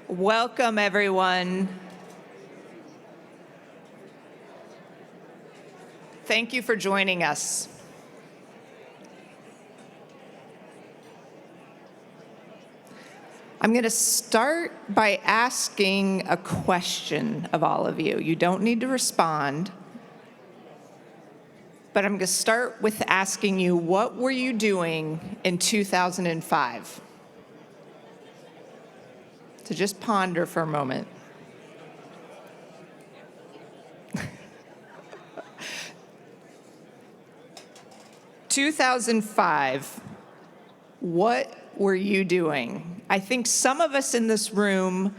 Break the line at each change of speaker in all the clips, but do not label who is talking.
Welcome, everyone. Thank you for joining us. I'm going to start by asking a question of all of you. You don't need to respond, but I'm going to start with asking you, what were you doing in 2005? So just ponder for a moment. (2005), what were you doing? I think some of us in this room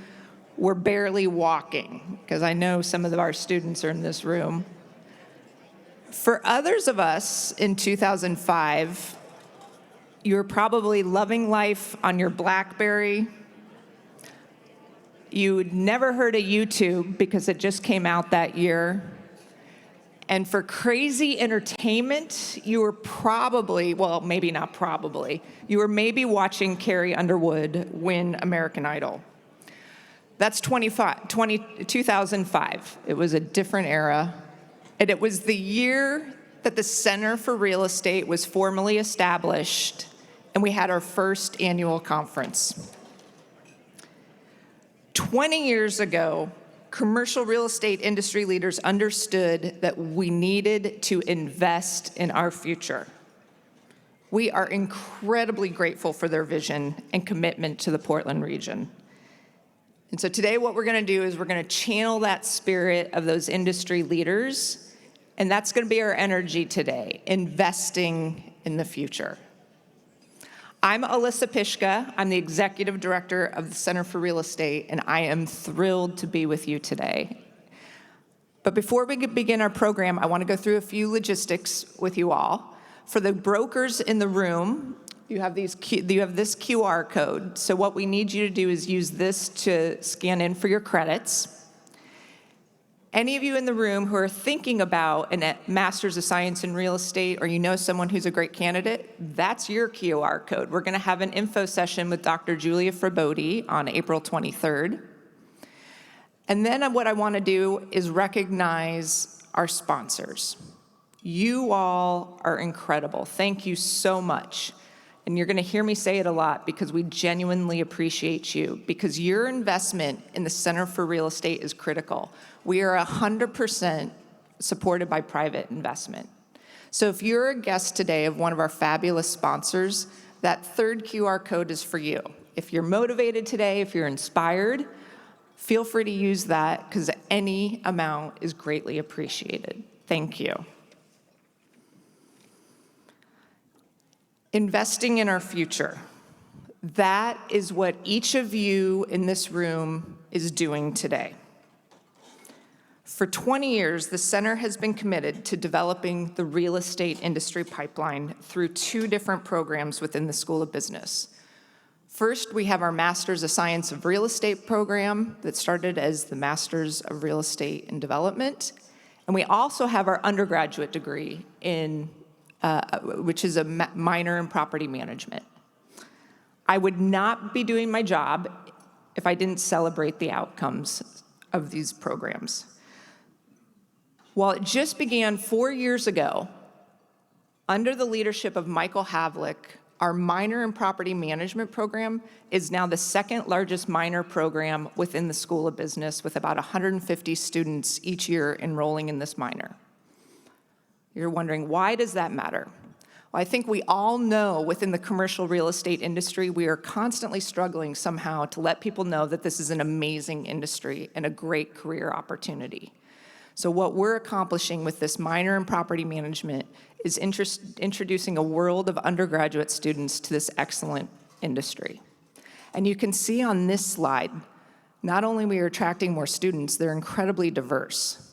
were barely walking, because I know some of our students are in this room. For others of us in 2005, you were probably loving life on your BlackBerry. You'd never heard of YouTube because it just came out that year. And for crazy entertainment, you were probably, well, maybe not probably, you were maybe watching Carrie Underwood win American Idol. That's 2005. It was a different era. And it was the year that the Center for Real Estate was formally established, and we had our first annual conference. 20 years ago, commercial real estate industry leaders understood that we needed to invest in our future. We are incredibly grateful for their vision and commitment to the Portland region. And so today what we're going to do is we're going to channel that spirit of those industry leaders, and that's going to be our energy today, investing in the future. I'm Alisa Pyszka. I'm the Executive Director of the Center for Real Estate, and I am thrilled to be with you today. But before we begin our program, I want to go through a few logistics with you all. For the brokers in the room, you have this QR code. So what we need you to do is use this to scan in for your credits. Any of you in the room who are thinking about a Master's of Science in Real Estate, or you know someone who's a great candidate, that's your QR code. We're going to have an info session with Dr. Julia Frabodi on April 23rd. And then what I want to do is recognize our sponsors. You all are incredible. Thank you so much. And you're going to hear me say it a lot because we genuinely appreciate you, because your investment in the Center for Real Estate is critical. We are 100% supported by private investment. So if you're a guest today of one of our fabulous sponsors, that third QR code is for you. If you're motivated today, if you're inspired, feel free to use that, because any amount is greatly appreciated. Thank you. Investing in our future. That is what each of you in this room is doing today. For 20 years, the center has been committed to developing the real estate industry pipeline through two different programs within the School of Business. First, we have our Master's of Science of Real Estate program that started as the Master's of Real Estate and Development. And we also have our undergraduate degree which is a minor in property management. I would not be doing my job if I didn't celebrate the outcomes of these programs. While it just began 4 years ago, under the leadership of Michael Havlik, our minor in property management program is now the second largest minor program within the School of Business, with about 150 students each year enrolling in this minor. You're wondering, why does that matter? Well, I think we all know within the commercial real estate industry, we are constantly struggling somehow to let people know that this is an amazing industry and a great career opportunity. So what we're accomplishing with this minor in property management is introducing a world of undergraduate students to this excellent industry. And you can see on this slide, not only are we attracting more students, they're incredibly diverse.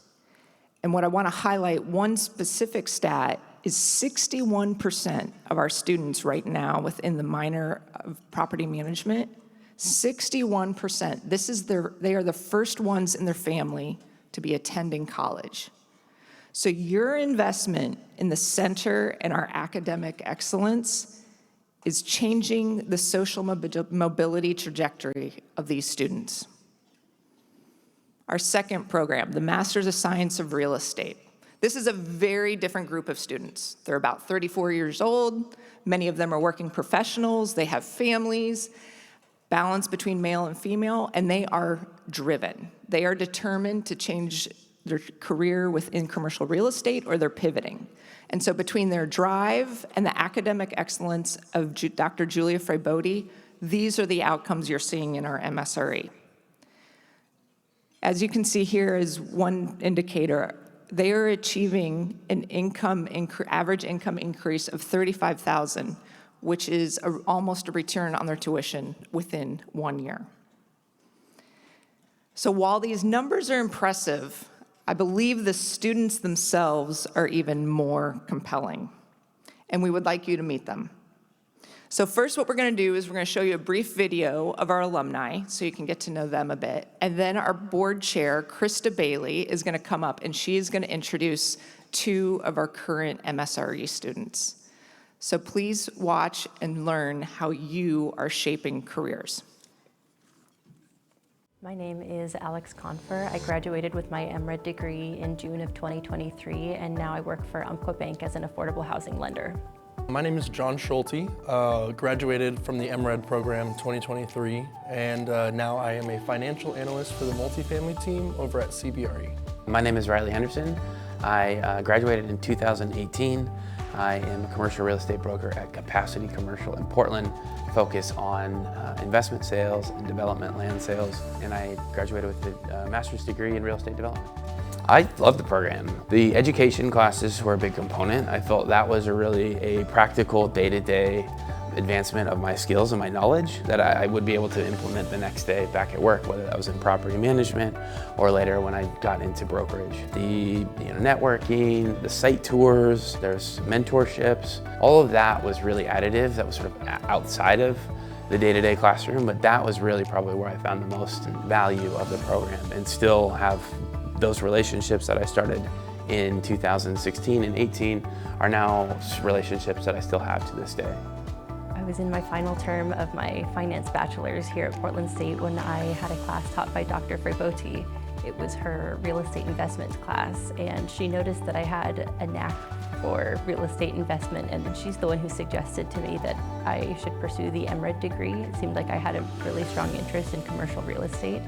And what I want to highlight, one specific stat, is 61% of our students right now within the minor of property management, 61%. They are the first ones in their family to be attending college. So your investment in the center and our academic excellence is changing the social mobility trajectory of these students. Our second program, the Master's of Science of Real Estate. This is a very different group of students. They're about 34 years old. Many of them are working professionals. They have families, balance between male and female, and they are driven. They are determined to change their career within commercial real estate, or they're pivoting. And so between their drive and the academic excellence of Dr. Julia Freibodi, these are the outcomes you're seeing in our MSRE. As you can see here is one indicator. They are achieving an average income increase of $35,000, which is almost a return on their tuition within 1 year. So while these numbers are impressive, I believe the students themselves are even more compelling, and we would like you to meet them. So first, what we're going to do is we're going to show you a brief video of our alumni so you can get to know them a bit. And then our board chair, Krista Bailey, is going to come up, and she is going to introduce 2 of our current MSRE students. So please watch and learn how you are shaping careers.
My name is Alex Confer. I graduated with my MRED degree in June of 2023, and now I work for Umpqua Bank as an affordable housing lender.
My name is John Schulte, graduated from the MRED program 2023, and now I am a financial analyst for the multifamily team over at CBRE.
My name is Riley Henderson. I graduated in 2018. I am a commercial real estate broker at Capacity Commercial in Portland, focus on investment sales and development land sales, and I graduated with a master's degree in real estate development. I love the program. The education classes were a big component. I felt that was really a practical day-to-day advancement of my skills and my knowledge that I would be able to implement the next day back at work, whether that was in property management or later when I got into brokerage. The networking, the site tours, there's mentorships, all of that was really additive. That was sort of outside of the day-to-day classroom, but that was really probably where I found the most value of the program, and still have those relationships that I started in 2016 and 18 are now relationships that I still have to this day.
I was in my final term of my finance bachelor's here at Portland State when I had a class taught by Dr. Freibodi. It was her real estate investments class, and she noticed that I had a knack for real estate investment, and she's the one who suggested to me that I should pursue the MRED degree. It seemed like I had a really strong interest in commercial real estate,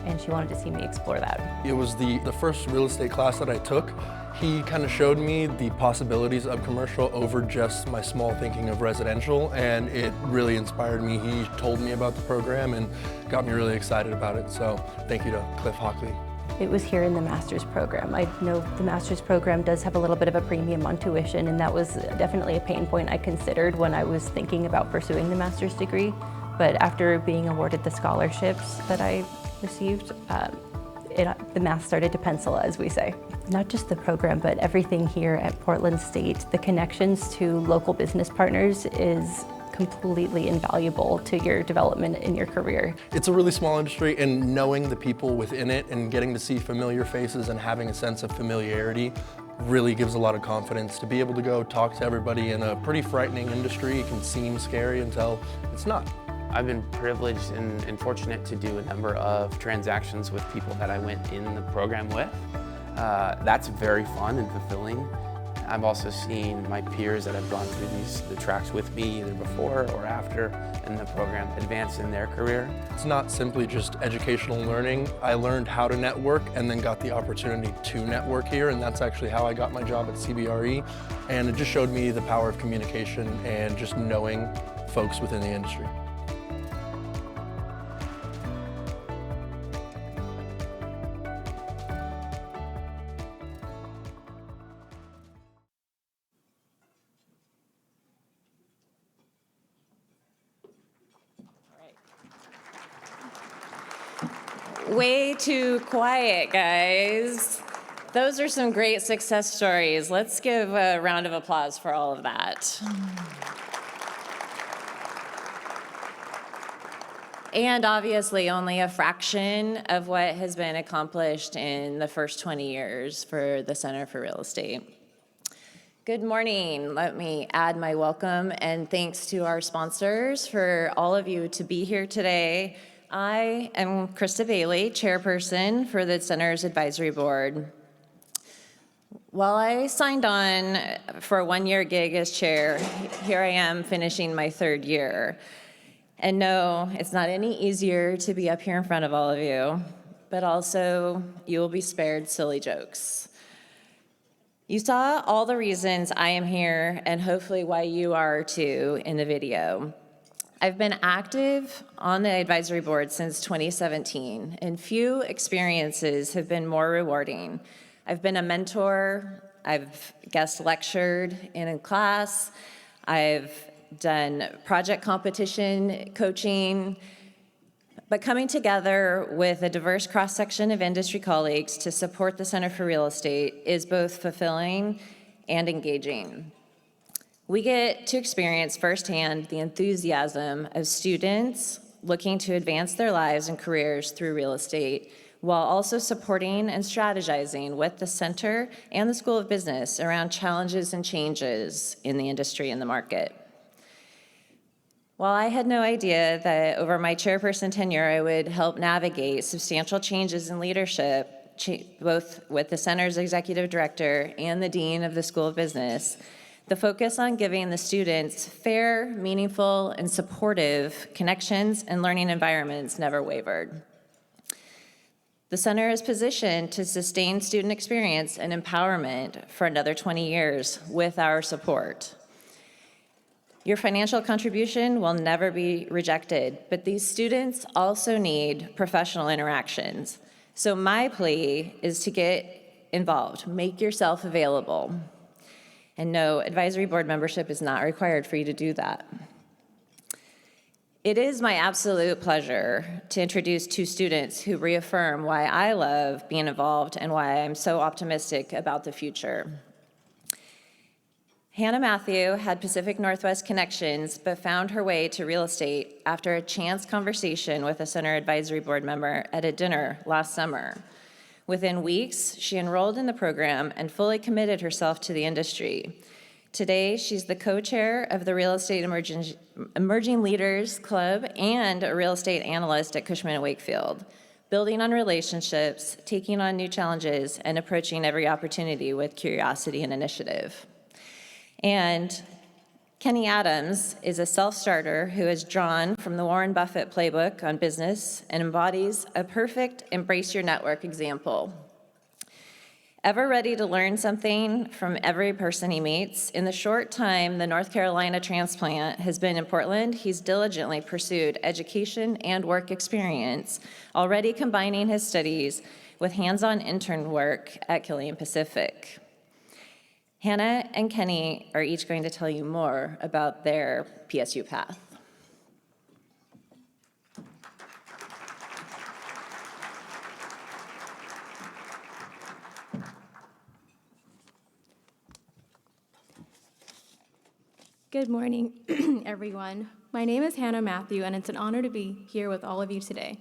and she wanted to see me explore that.
It was the first real estate class that I took. He kind of showed me the possibilities of commercial over just my small thinking of residential, and it really inspired me. He told me about the program and got me really excited about it, so thank you to Cliff Hockley.
It was here in the master's program. I know the master's program does have a little bit of a premium on tuition, and that was definitely a pain point I considered when I was thinking about pursuing the master's degree. But after being awarded the scholarships that I received, the math started to pencil, as we say. Not just the program, but everything here at Portland State. The connections to local business partners is completely invaluable to your development in your career.
It's a really small industry, and knowing the people within it and getting to see familiar faces and having a sense of familiarity really gives a lot of confidence to be able to go talk to everybody in a pretty frightening industry. It can seem scary until it's not.
I've been privileged and fortunate to do a number of transactions with people that I went in the program with. That's very fun and fulfilling. I've also seen my peers that have gone through the tracks with me either before or after in the program advance in their career.
It's not simply just educational learning. I learned how to network and then got the opportunity to network here, and that's actually how I got my job at CBRE. And it just showed me the power of communication and just knowing folks within the industry.
Way too quiet, guys. Those are some great success stories. Let's give a round of applause for all of that. And obviously only a fraction of what has been accomplished in the first 20 years for the Center for Real Estate. Good morning. Let me add my welcome and thanks to our sponsors for all of you to be here today. I am Krista Bailey, chairperson for the Center's Advisory Board. While I signed on for a one-year gig as chair, here I am finishing my third year. And no, it's not any easier to be up here in front of all of you, but also you will be spared silly jokes. You saw all the reasons I am here and hopefully why you are too in the video. I've been active on the advisory board since 2017, and few experiences have been more rewarding. I've been a mentor, I've guest lectured in a class, I've done project competition coaching, but coming together with a diverse cross-section of industry colleagues to support the Center for Real Estate is both fulfilling and engaging. We get to experience firsthand the enthusiasm of students looking to advance their lives and careers through real estate, while also supporting and strategizing with the center and the School of Business around challenges and changes in the industry and the market. While I had no idea that over my chairperson tenure I would help navigate substantial changes in leadership, both with the center's executive director and the dean of the School of Business, the focus on giving the students fair, meaningful, and supportive connections and learning environments never wavered. The center is positioned to sustain student experience and empowerment for another 20 years with our support. Your financial contribution will never be rejected, but these students also need professional interactions. So my plea is to get involved, make yourself available. And no, advisory board membership is not required for you to do that. It is my absolute pleasure to introduce two students who reaffirm why I love being involved and why I'm so optimistic about the future. Hannah Matthew had Pacific Northwest connections, but found her way to real estate after a chance conversation with a Center Advisory Board member at a dinner last summer. Within weeks, she enrolled in the program and fully committed herself to the industry. Today, she's the co-chair of the Real Estate Emerging Leaders Club and a real estate analyst at Cushman & Wakefield, building on relationships, taking on new challenges, and approaching every opportunity with curiosity and initiative. And Kenny Adams is a self-starter who has drawn from the Warren Buffett playbook on business and embodies a perfect embrace your network example. Ever ready to learn something from every person he meets? In the short time the North Carolina transplant has been in Portland, he's diligently pursued education and work experience, already combining his studies with hands-on intern work at Killian Pacific. Hannah and Kenny are each going to tell you more about their PSU path.
Good morning, everyone. My name is Hannah Matthew, and it's an honor to be here with all of you today.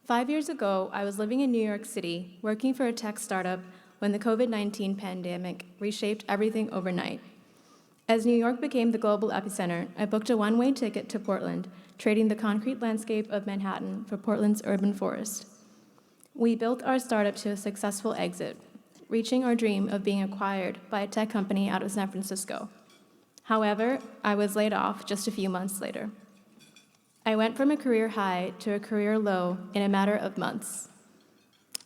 5 years ago, I was living in New York City, working for a tech startup when the COVID-19 pandemic reshaped everything overnight. As New York became the global epicenter, I booked a one-way ticket to Portland, trading the concrete landscape of Manhattan for Portland's urban forest. We built our startup to a successful exit, reaching our dream of being acquired by a tech company out of San Francisco. However, I was laid off just a few months later. I went from a career high to a career low in a matter of months.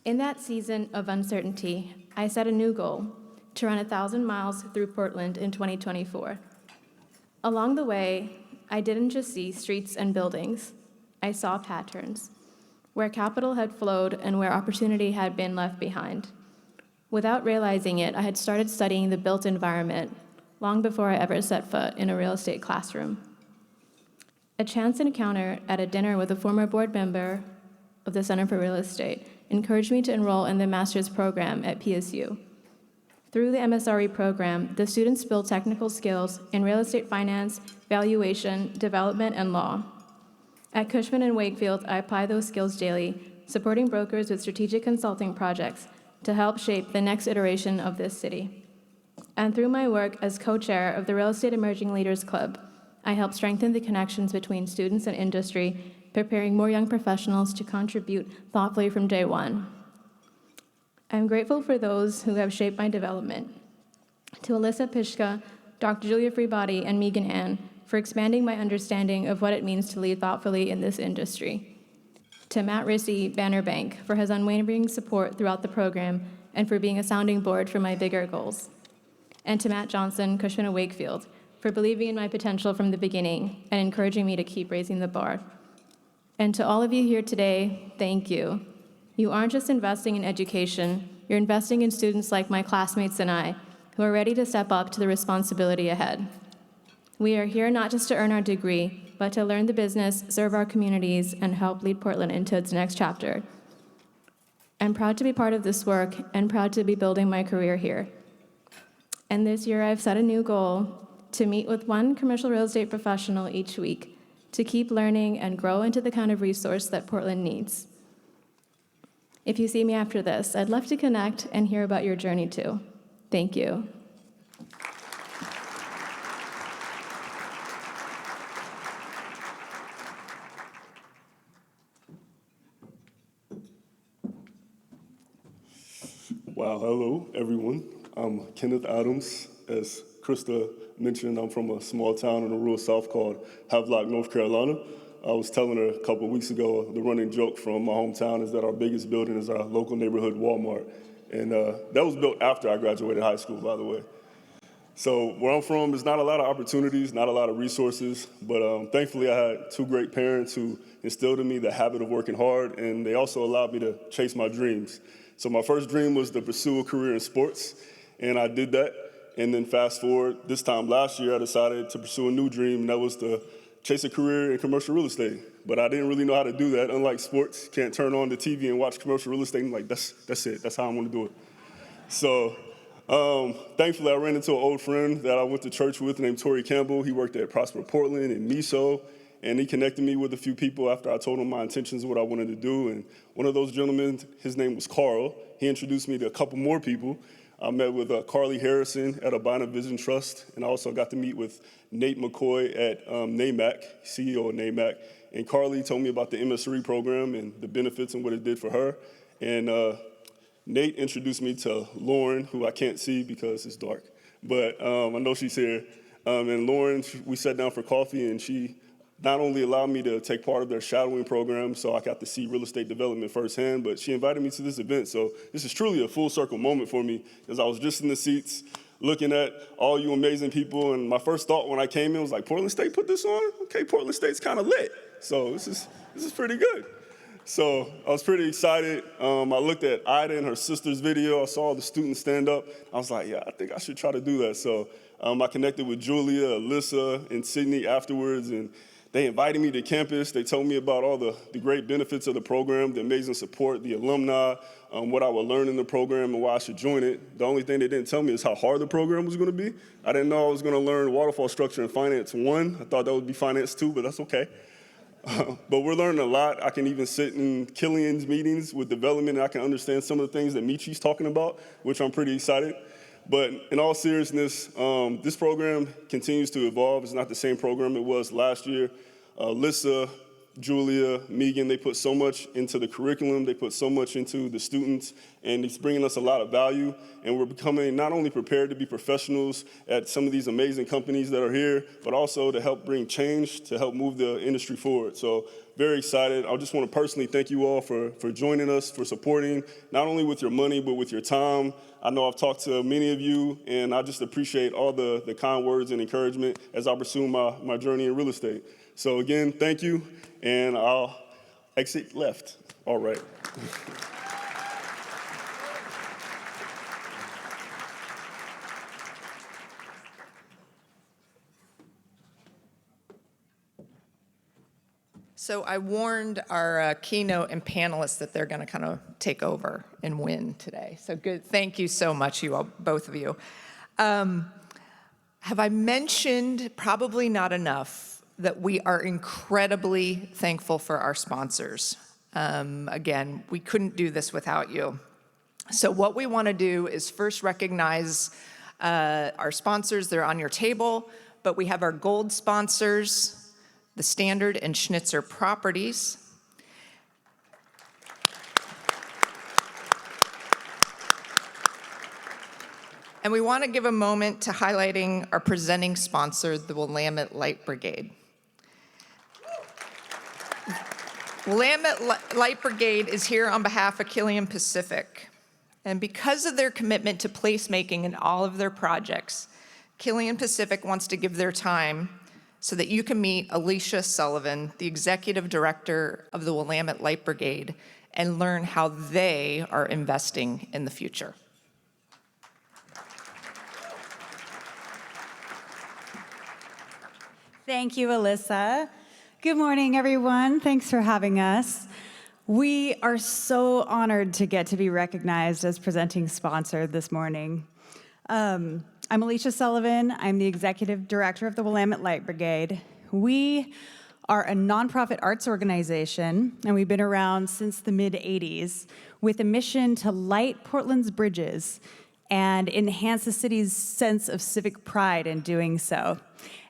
In that season of uncertainty, I set a new goal, to run 1,000 miles through Portland in 2024. Along the way, I didn't just see streets and buildings. I saw patterns, where capital had flowed and where opportunity had been left behind. Without realizing it, I had started studying the built environment long before I ever set foot in a real estate classroom. A chance encounter at a dinner with a former board member of the Center for Real Estate encouraged me to enroll in the master's program at PSU. Through the MSRE program, the students build technical skills in real estate finance, valuation, development, and law. At Cushman & Wakefield, I apply those skills daily, supporting brokers with strategic consulting projects to help shape the next iteration of this city. And through my work as co-chair of the Real Estate Emerging Leaders Club, I help strengthen the connections between students and industry, preparing more young professionals to contribute thoughtfully from day one. I'm grateful for those who have shaped my development. To Alisa Pyszka, Dr. Julia Freebody, and Megan Ann for expanding my understanding of what it means to lead thoughtfully in this industry. To Matt Rissy, Banner Bank, for his unwavering support throughout the program and for being a sounding board for my bigger goals. And to Matt Johnson, Cushman & Wakefield, for believing in my potential from the beginning and encouraging me to keep raising the bar. And to all of you here today, thank you. You aren't just investing in education, you're investing in students like my classmates and I, who are ready to step up to the responsibility ahead. We are here not just to earn our degree, but to learn the business, serve our communities, and help lead Portland into its next chapter. I'm proud to be part of this work and proud to be building my career here. And this year I've set a new goal to meet with one commercial real estate professional each week to keep learning and grow into the kind of resource that Portland needs. If you see me after this, I'd love to connect and hear about your journey too. Thank you.
Wow, hello, everyone. I'm Kenneth Adams. As Krista mentioned, I'm from a small town in the rural South called Havlik, North Carolina. I was telling her a couple of weeks ago, the running joke from my hometown is that our biggest building is our local neighborhood Walmart. And that was built after I graduated high school, by the way. So where I'm from, there's not a lot of opportunities, not a lot of resources, but thankfully I had two great parents who instilled in me the habit of working hard, and they also allowed me to chase my dreams. So my first dream was to pursue a career in sports, and I did that. And then fast forward, this time last year, I decided to pursue a new dream, and that was to chase a career in commercial real estate. But I didn't really know how to do that. Unlike sports, you can't turn on the TV and watch commercial real estate and like, that's it, that's how I'm gonna do it. So thankfully, I ran into an old friend that I went to church with named Torrey Campbell. He worked at Prosper Portland and MISO, and he connected me with a few people after I told him my intentions of what I wanted to do. And one of those gentlemen, his name was Carl. He introduced me to a couple more people. I met with Carly Harrison at Abina Vision Trust, and I also got to meet with Nate McCoy at NAMAC, CEO of NAMAC. And Carly told me about the MSRE program and the benefits and what it did for her. And Nate introduced me to Lauren, who I can't see because it's dark, but I know she's here. And Lauren, we sat down for coffee, and she not only allowed me to take part of their shadowing program, so I got to see real estate development firsthand, but she invited me to this event. So this is truly a full circle moment for me, because I was just in the seats looking at all you amazing people, and my first thought when I came in was like, Portland State put this on? Okay, Portland State's kind of lit. So this is pretty good. So I was pretty excited. I looked at Ida and her sister's video. I saw the students stand up. I was like, yeah, I think I should try to do that. So I connected with Julia, Alyssa, and Sydney afterwards, and they invited me to campus. They told me about all the great benefits of the program, the amazing support, the alumni, what I would learn in the program and why I should join it. The only thing they didn't tell me is how hard the program was going to be. I didn't know I was going to learn waterfall structure and finance 1. I thought that would be finance 2, but that's okay. But we're learning a lot. I can even sit in Killian's meetings with development, and I can understand some of the things that Michi's talking about, which I'm pretty excited. But in all seriousness, this program continues to evolve. It's not the same program it was last year. Alyssa, Julia, Megan, they put so much into the curriculum, they put so much into the students, and it's bringing us a lot of value. And we're becoming not only prepared to be professionals at some of these amazing companies that are here, but also to help bring change, to help move the industry forward. So very excited. I just want to personally thank you all for joining us, for supporting, not only with your money, but with your time. I know I've talked to many of you, and I just appreciate all the kind words and encouragement as I pursue my journey in real estate. So again, thank you, and I'll exit left. All right.
So I warned our keynote and panelists that they're going to kind of take over and win today. So good. Thank you so much, you all, both of you. Have I mentioned, probably not enough, that we are incredibly thankful for our sponsors. Again, we couldn't do this without you. So what we want to do is first recognize Our sponsors, they're on your table, but we have our gold sponsors, the Standard and Schnitzer Properties. And we want to give a moment to highlighting our presenting sponsor, the Willamette Light Brigade. Willamette Light Brigade is here on behalf of Killian Pacific. And because of their commitment to placemaking in all of their projects, Killian Pacific wants to give their time so that you can meet Alicia Sullivan, the executive director of the Willamette Light Brigade, and learn how they are investing in the future.
Thank you, Alisa. Good morning, everyone. Thanks for having us. We are so honored to get to be recognized as presenting sponsor this morning. I'm Alicia Sullivan. I'm the executive director of the Willamette Light Brigade. We are a nonprofit arts organization, and we've been around since the mid-'80s with a mission to light Portland's bridges and enhance the city's sense of civic pride in doing so.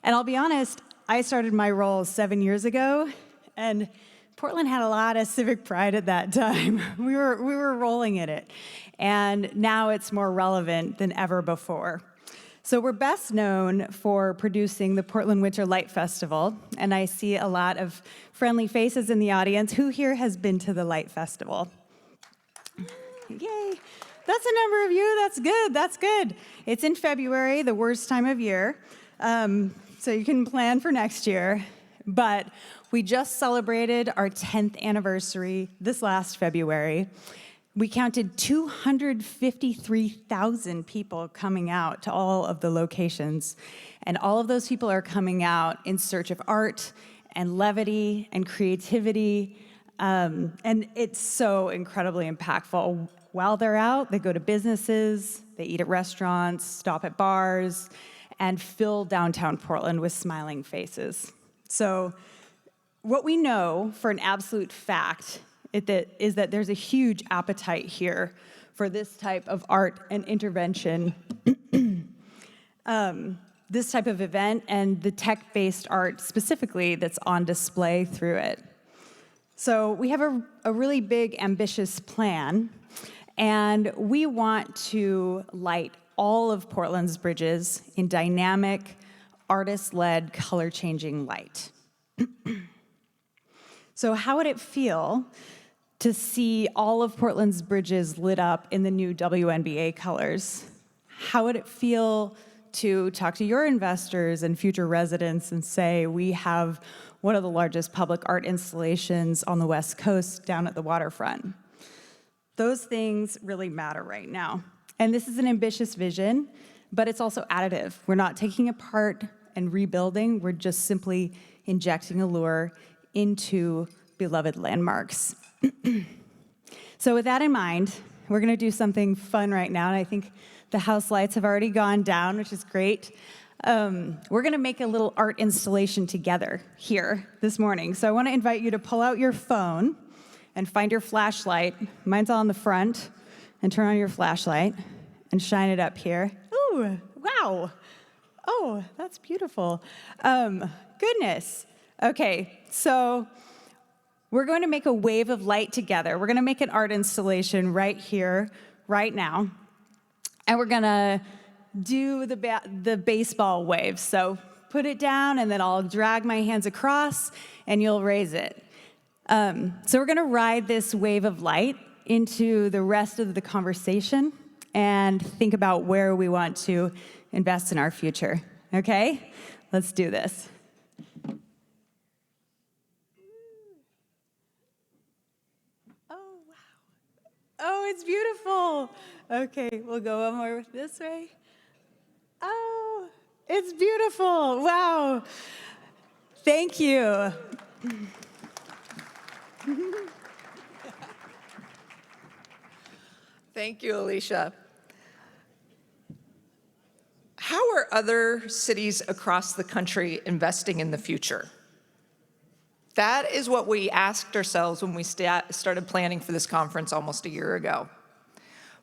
And I'll be honest, I started my role 7 years ago, and Portland had a lot of civic pride at that time. We were rolling in it, and now it's more relevant than ever before. So we're best known for producing the Portland Winter Light Festival, and I see a lot of friendly faces in the audience. Who here has been to the Light Festival? Yay. That's a number of you. That's good. That's good. It's in February, the worst time of year. So you can plan for next year. But we just celebrated our 10th anniversary this last February. We counted 253,000 people coming out to all of the locations. And all of those people are coming out in search of art and levity and creativity. And it's so incredibly impactful. While they're out, they go to businesses, they eat at restaurants, stop at bars, and fill downtown Portland with smiling faces. So what we know for an absolute fact is that there's a huge appetite here for this type of art and intervention, this type of event, and the tech-based art specifically that's on display through it. So we have a really big, ambitious plan, and we want to light all of Portland's bridges in dynamic, artist-led, color-changing light. So how would it feel to see all of Portland's bridges lit up in the new WNBA colors? How would it feel to talk to your investors and future residents and say, we have one of the largest public art installations on the West Coast down at the waterfront? Those things really matter right now. And this is an ambitious vision, but it's also additive. We're not taking apart and rebuilding, we're just simply injecting allure into beloved landmarks. So with that in mind, we're gonna do something fun right now, and I think the house lights have already gone down, which is great. We're gonna make a little art installation together here this morning. So I wanna invite you to pull out your phone and find your flashlight. Mine's on the front. And turn on your flashlight and shine it up here. Ooh, wow. Oh, that's beautiful. Goodness. Okay, so we're going to make a wave of light together. We're going to make an art installation right here, right now. And we're going to do the baseball wave. So put it down, and then I'll drag my hands across, and you'll raise it. So we're going to ride this wave of light into the rest of the conversation and think about where we want to invest in our future. Okay? Let's do this. Oh, wow. Oh, it's beautiful. Okay, we'll go one more this way. Oh, it's beautiful. Wow. Thank you.
Thank you, Alicia. How are other cities across the country investing in the future? That is what we asked ourselves when we started planning for this conference almost a year ago.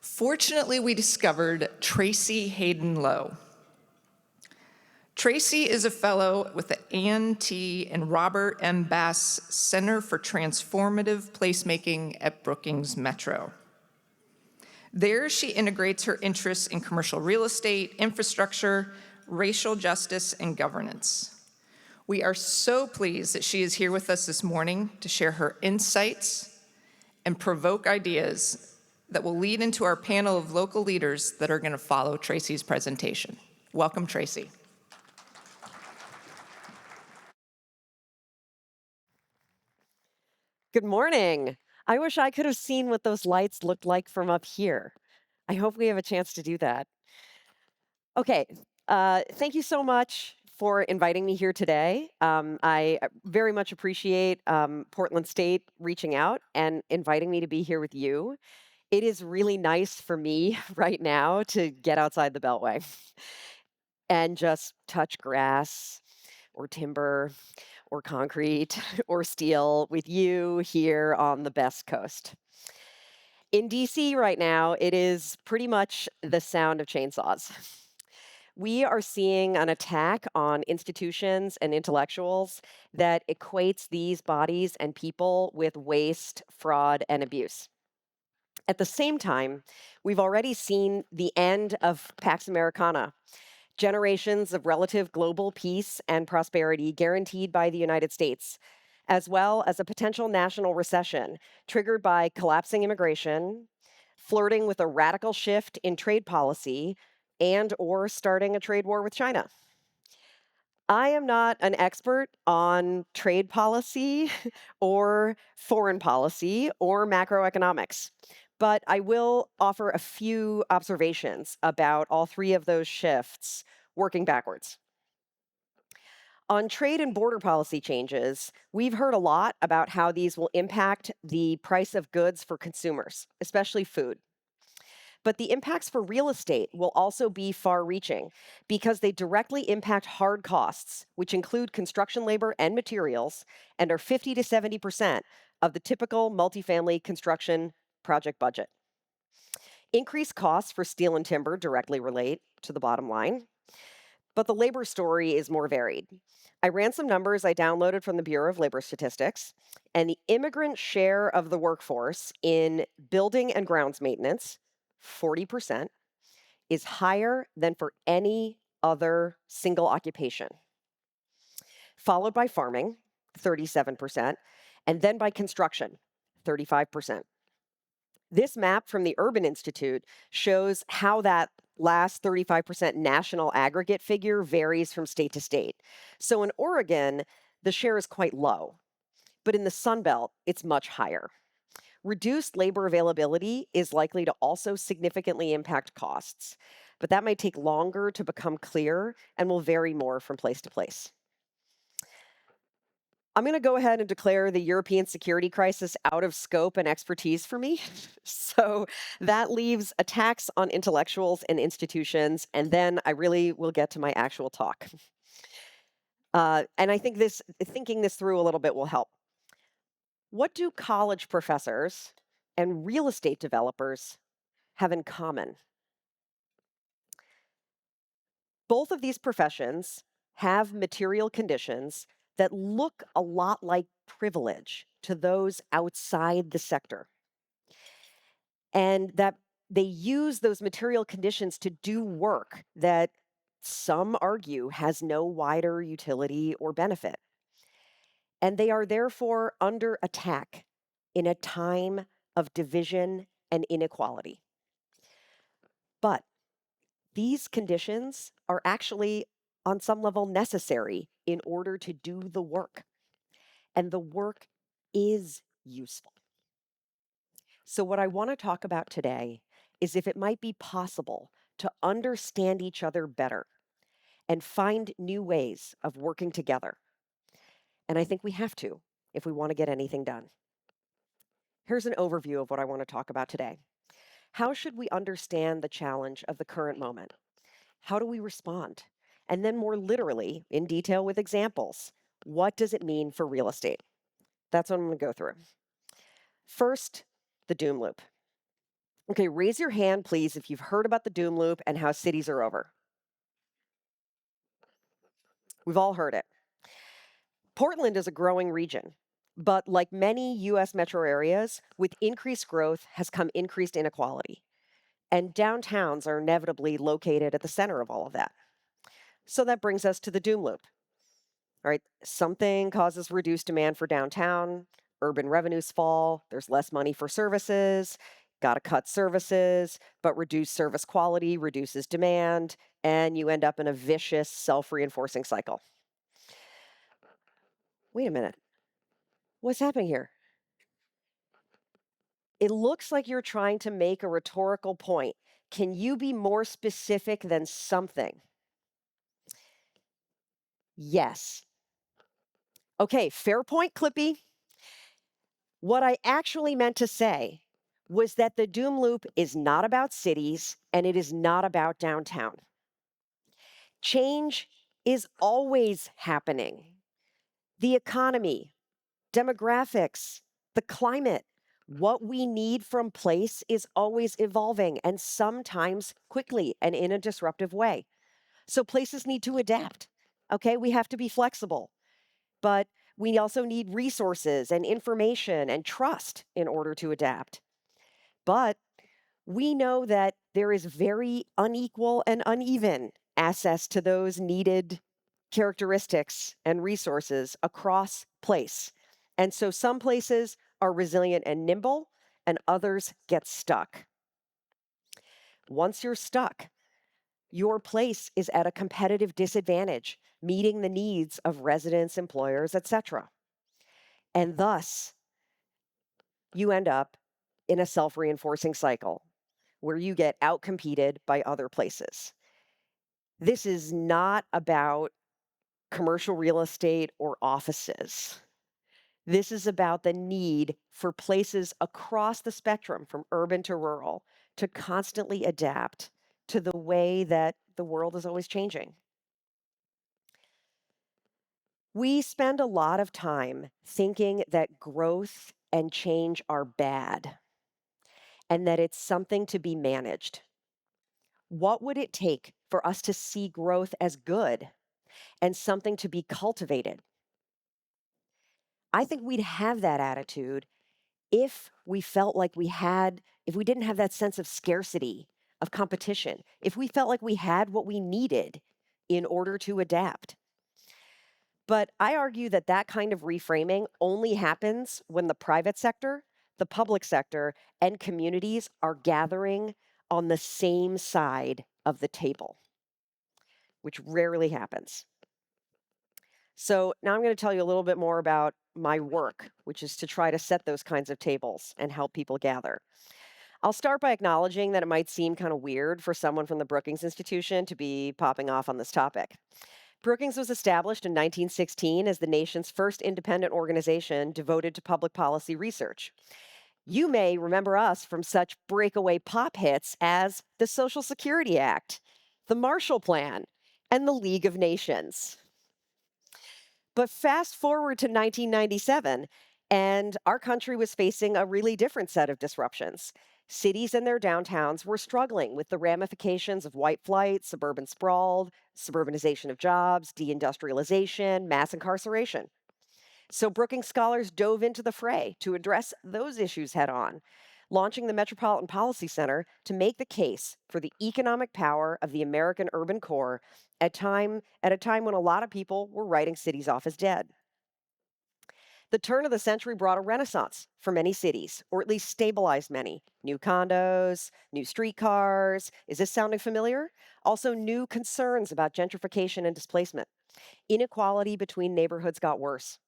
Fortunately, we discovered Tracy Hayden Lowe. Tracy is a fellow with the Ann T. and Robert M. Bass Center for Transformative Placemaking at Brookings Metro. There, she integrates her interests in commercial real estate, infrastructure, racial justice, and governance. We are so pleased that she is here with us this morning to share her insights and provoke ideas that will lead into our panel of local leaders that are going to follow Tracy's presentation. Welcome, Tracy.
Good morning. I wish I could have seen what those lights looked like from up here. I hope we have a chance to do that. Okay, thank you so much for inviting me here today. I very much appreciate Portland State reaching out and inviting me to be here with you. It is really nice for me right now to get outside the Beltway and just touch grass or timber or concrete or steel with you here on the best coast. In DC right now, it is pretty much the sound of chainsaws. We are seeing an attack on institutions and intellectuals that equates these bodies and people with waste, fraud, and abuse. At the same time, we've already seen the end of Pax Americana, generations of relative global peace and prosperity guaranteed by the United States, as well as a potential national recession triggered by collapsing immigration, flirting with a radical shift in trade policy, and or starting a trade war with China. I am not an expert on trade policy or foreign policy or macroeconomics, but I will offer a few observations about all three of those shifts working backwards. On trade and border policy changes, we've heard a lot about how these will impact the price of goods for consumers, especially food. But the impacts for real estate will also be far reaching because they directly impact hard costs, which include construction labor and materials, and are 50 to 70% of the typical multifamily construction project budget. Increased costs for steel and timber directly relate to the bottom line, but the labor story is more varied. I ran some numbers I downloaded from the Bureau of Labor Statistics, and the immigrant share of the workforce in building and grounds maintenance, 40%, is higher than for any other single occupation, followed by farming, 37%, and then by construction, 35%. This map from the Urban Institute shows how that last 35% national aggregate figure varies from state to state. So in Oregon, the share is quite low, but in the Sun Belt, it's much higher. Reduced labor availability is likely to also significantly impact costs, but that might take longer to become clear and will vary more from place to place. I'm going to go ahead and declare the European security crisis out of scope and expertise for me. So that leaves attacks on intellectuals and institutions, and then I really will get to my actual talk. And I think thinking this through a little bit will help. What do college professors and real estate developers have in common? Both of these professions have material conditions that look a lot like privilege to those outside the sector, and that they use those material conditions to do work that some argue has no wider utility or benefit. And they are therefore under attack in a time of division and inequality. But these conditions are actually, on some level, necessary in order to do the work. And the work is useful. So, what I want to talk about today is if it might be possible to understand each other better and find new ways of working together. And I think we have to if we want to get anything done. Here's an overview of what I want to talk about today. How should we understand the challenge of the current moment? How do we respond? And then more literally, in detail with examples, what does it mean for real estate? That's what I'm going to go through. First, the doom loop. Okay, raise your hand, please, if you've heard about the doom loop and how cities are over. We've all heard it. Portland is a growing region, but like many US metro areas, with increased growth has come increased inequality. And downtowns are inevitably located at the center of all of that. So that brings us to the doom loop. All right, something causes reduced demand for downtown, urban revenues fall, there's less money for services, got to cut services, but reduced service quality reduces demand, and you end up in a vicious self-reinforcing cycle. Wait a minute. What's happening here? It looks like you're trying to make a rhetorical point. Can you be more specific than something? Yes. Okay, fair point, Clippy. What I actually meant to say was that the doom loop is not about cities and it is not about downtown. Change is always happening. The economy, demographics, the climate, what we need from place is always evolving and sometimes quickly and in a disruptive way. So places need to adapt. Okay, we have to be flexible, but we also need resources and information and trust in order to adapt. But we know that there is very unequal and uneven access to those needed characteristics and resources across place. And so some places are resilient and nimble, and others get stuck. Once you're stuck, your place is at a competitive disadvantage, meeting the needs of residents, employers, etc. And thus, you end up in a self-reinforcing cycle where you get outcompeted by other places. This is not about commercial real estate or offices. This is about the need for places across the spectrum, from urban to rural, to constantly adapt to the way that the world is always changing. We spend a lot of time thinking that growth and change are bad and that it's something to be managed. What would it take for us to see growth as good and something to be cultivated? I think we'd have that attitude if we felt like if we didn't have that sense of scarcity, of competition, if we felt like we had what we needed in order to adapt. But I argue that that kind of reframing only happens when the private sector, the public sector, and communities are gathering on the same side of the table, which rarely happens. So now I'm going to tell you a little bit more about my work, which is to try to set those kinds of tables and help people gather. I'll start by acknowledging that it might seem kind of weird for someone from the Brookings Institution to be popping off on this topic. Brookings was established in 1916 as the nation's first independent organization devoted to public policy research. You may remember us from such breakaway pop hits as the Social Security Act, the Marshall Plan, and the League of Nations. But fast forward to 1997, and our country was facing a really different set of disruptions. Cities and their downtowns were struggling with the ramifications of white flight, suburban sprawl, suburbanization of jobs, deindustrialization, mass incarceration. So Brookings scholars dove into the fray to address those issues head on, launching the Metropolitan Policy Center to make the case for the economic power of the American urban core at a time when a lot of people were writing cities off as dead. The turn of the century brought a renaissance for many cities, or at least stabilized many. New condos, new streetcars. Is this sounding familiar? Also, new concerns about gentrification and displacement. Inequality between neighborhoods got worse.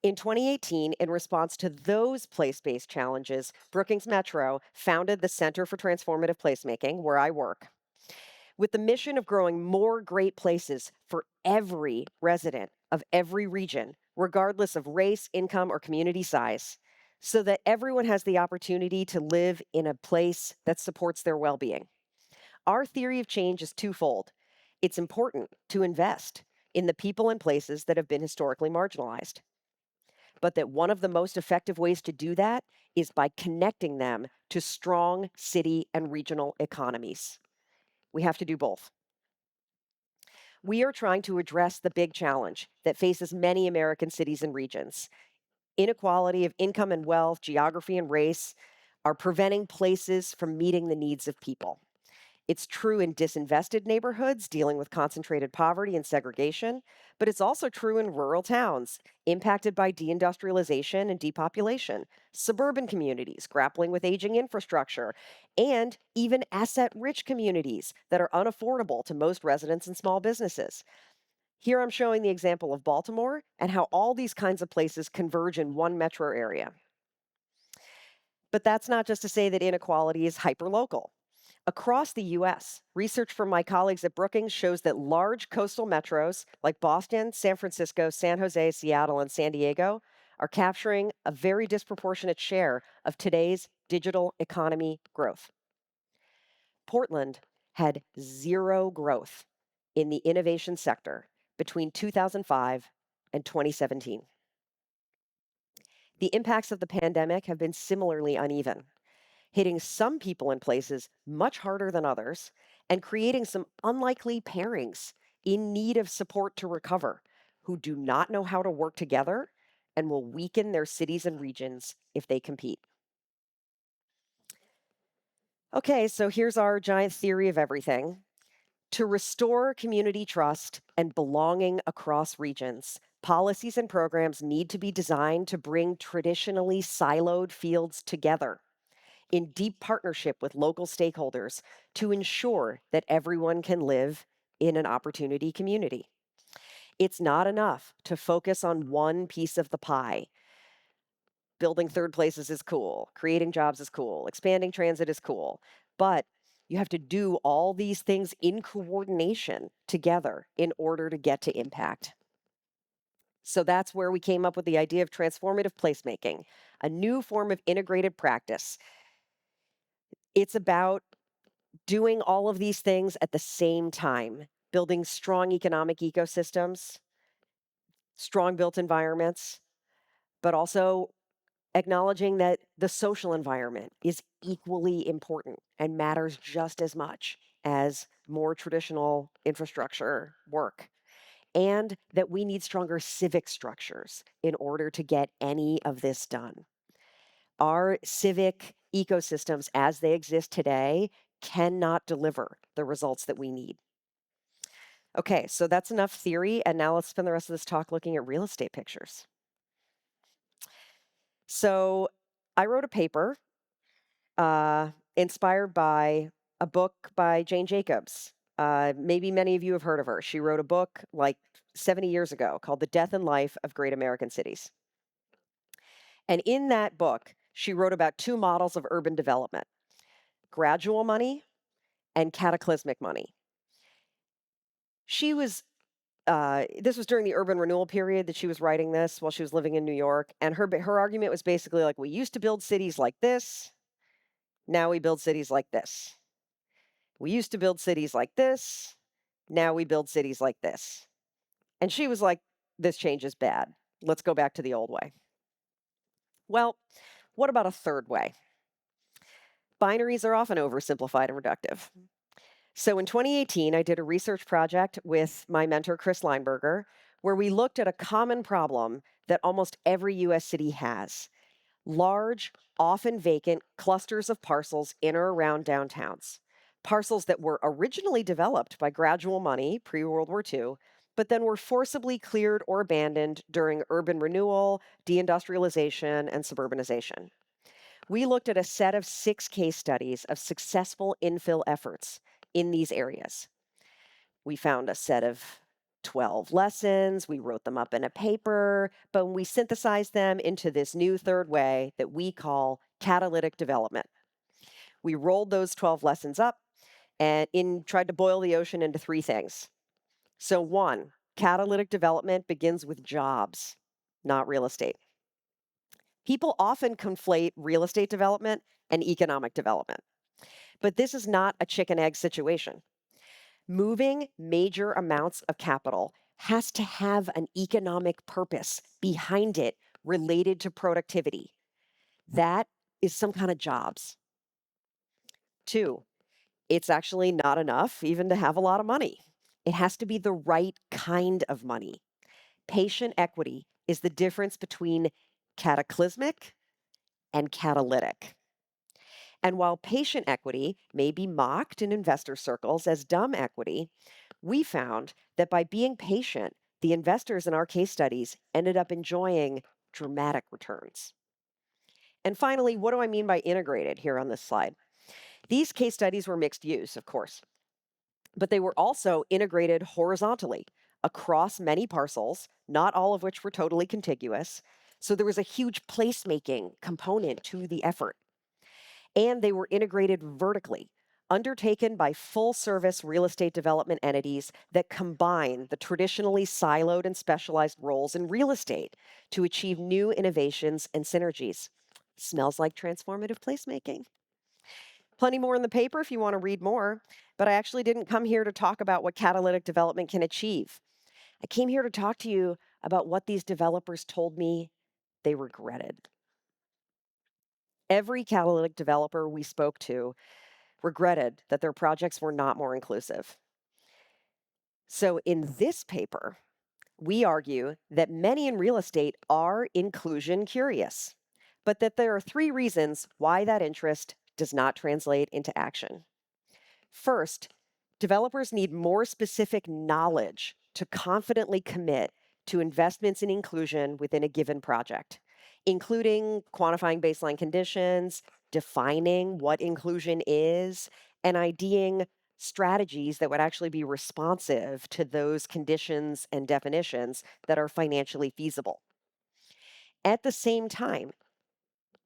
In 2018, in response to those place-based challenges, Brookings Metro founded the Center for Transformative Placemaking, where I work, with the mission of growing more great places for every resident of every region, regardless of race, income, or community size, so that everyone has the opportunity to live in a place that supports their well-being. Our theory of change is twofold. It's important to invest in the people and places that have been historically marginalized, but that one of the most effective ways to do that is by connecting them to strong city and regional economies. We have to do both. We are trying to address the big challenge that faces many American cities and regions. Inequality of income and wealth, geography and race are preventing places from meeting the needs of people. It's true in disinvested neighborhoods dealing with concentrated poverty and segregation, but it's also true in rural towns impacted by deindustrialization and depopulation, suburban communities grappling with aging infrastructure, and even asset-rich communities that are unaffordable to most residents and small businesses. Here I'm showing the example of Baltimore and how all these kinds of places converge in one metro area. But that's not just to say that inequality is hyperlocal. Across the US, research from my colleagues at Brookings shows that large coastal metros like Boston, San Francisco, San Jose, Seattle, and San Diego are capturing a very disproportionate share of today's digital economy growth. Portland had zero growth in the innovation sector between 2005 and 2017. The impacts of the pandemic have been similarly uneven, hitting some people and places much harder than others, and creating some unlikely pairings in need of support to recover who do not know how to work together and will weaken their cities and regions if they compete. Okay, so here's our giant theory of everything. To restore community trust and belonging across regions, policies and programs need to be designed to bring traditionally siloed fields together in deep partnership with local stakeholders to ensure that everyone can live in an opportunity community. It's not enough to focus on one piece of the pie. Building third places is cool, creating jobs is cool, expanding transit is cool, but you have to do all these things in coordination together in order to get to impact. So that's where we came up with the idea of transformative placemaking, a new form of integrated practice. It's about doing all of these things at the same time, building strong economic ecosystems, strong built environments, but also acknowledging that the social environment is equally important and matters just as much as more traditional infrastructure work. And that we need stronger civic structures in order to get any of this done. Our civic ecosystems as they exist today cannot deliver the results that we need. Okay, so that's enough theory, and now let's spend the rest of this talk looking at real estate pictures. So I wrote a paper inspired by a book by Jane Jacobs. Maybe many of you have heard of her. She wrote a book like 70 years ago called The Death and Life of Great American Cities. And in that book, she wrote about two models of urban development: gradual money and cataclysmic money. She was, this was during the urban renewal period that she was writing this while she was living in New York. And her argument was basically like, we used to build cities like this. Now we build cities like this. We used to build cities like this. Now we build cities like this. And she was like, this change is bad. Let's go back to the old way. Well, what about a third way? Binaries are often oversimplified and reductive. So in 2018, I did a research project with my mentor, Chris Lineberger, where we looked at a common problem that almost every US city has: large, often vacant clusters of parcels in or around downtowns. Parcels that were originally developed by gradual money pre-World War II, but then were forcibly cleared or abandoned during urban renewal, deindustrialization, and suburbanization. We looked at a set of 6 case studies of successful infill efforts in these areas. We found a set of 12 lessons, we wrote them up in a paper, but we synthesized them into this new third way that we call catalytic development. We rolled those 12 lessons up and tried to boil the ocean into 3 things. So 1, catalytic development begins with jobs, not real estate. People often conflate real estate development and economic development, but this is not a chicken-egg situation. Moving major amounts of capital has to have an economic purpose behind it related to productivity. That is some kind of jobs. 2, it's actually not enough even to have a lot of money. It has to be the right kind of money. Patient equity is the difference between cataclysmic and catalytic. And while patient equity may be mocked in investor circles as dumb equity, we found that by being patient, the investors in our case studies ended up enjoying dramatic returns. And finally, what do I mean by integrated here on this slide? These case studies were mixed use, of course, but they were also integrated horizontally across many parcels, not all of which were totally contiguous. So there was a huge placemaking component to the effort. And they were integrated vertically, undertaken by full-service real estate development entities that combine the traditionally siloed and specialized roles in real estate to achieve new innovations and synergies. Smells like transformative placemaking. Plenty more in the paper if you want to read more, but I actually didn't come here to talk about what catalytic development can achieve. I came here to talk to you about what these developers told me they regretted. Every catalytic developer we spoke to regretted that their projects were not more inclusive. So in this paper, we argue that many in real estate are inclusion curious, but that there are 3 reasons why that interest does not translate into action. First, developers need more specific knowledge to confidently commit to investments in inclusion within a given project, including quantifying baseline conditions, defining what inclusion is, and IDing strategies that would actually be responsive to those conditions and definitions that are financially feasible. At the same time,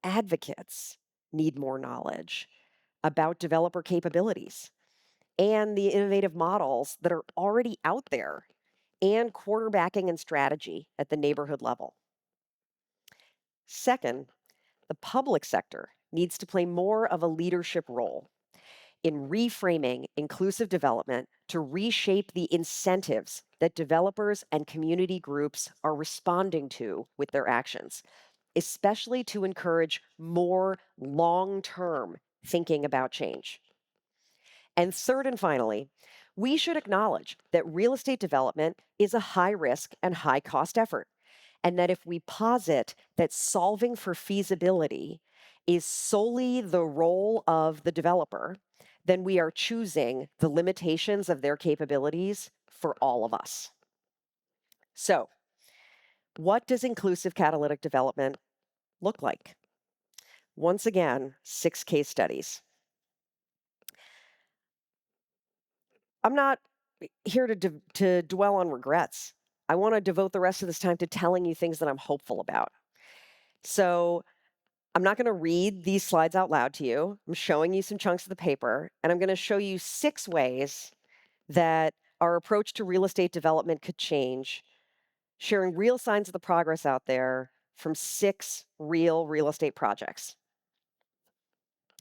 advocates need more knowledge about developer capabilities and the innovative models that are already out there and quarterbacking and strategy at the neighborhood level. Second, the public sector needs to play more of a leadership role in reframing inclusive development to reshape the incentives that developers and community groups are responding to with their actions, especially to encourage more long-term thinking about change. And third and finally, we should acknowledge that real estate development is a high risk and high cost effort. And that if we posit that solving for feasibility is solely the role of the developer, then we are choosing the limitations of their capabilities for all of us. So, what does inclusive catalytic development look like? Once again, 6 case studies. I'm not here to dwell on regrets. I want to devote the rest of this time to telling you things that I'm hopeful about. So I'm not going to read these slides out loud to you. I'm showing you some chunks of the paper, and I'm going to show you 6 ways that our approach to real estate development could change, sharing real signs of the progress out there from 6 real estate projects.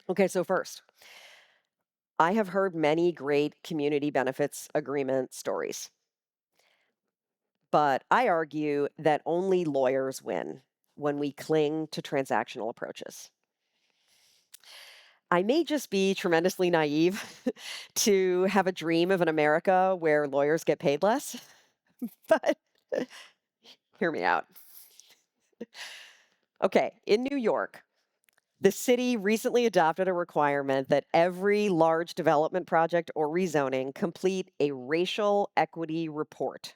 Okay, so first, I have heard many great community benefits agreement stories. But I argue that only lawyers win when we cling to transactional approaches. I may just be tremendously naive to have a dream of an America where lawyers get paid less, but hear me out. Okay, in New York, the city recently adopted a requirement that every large development project or rezoning complete a racial equity report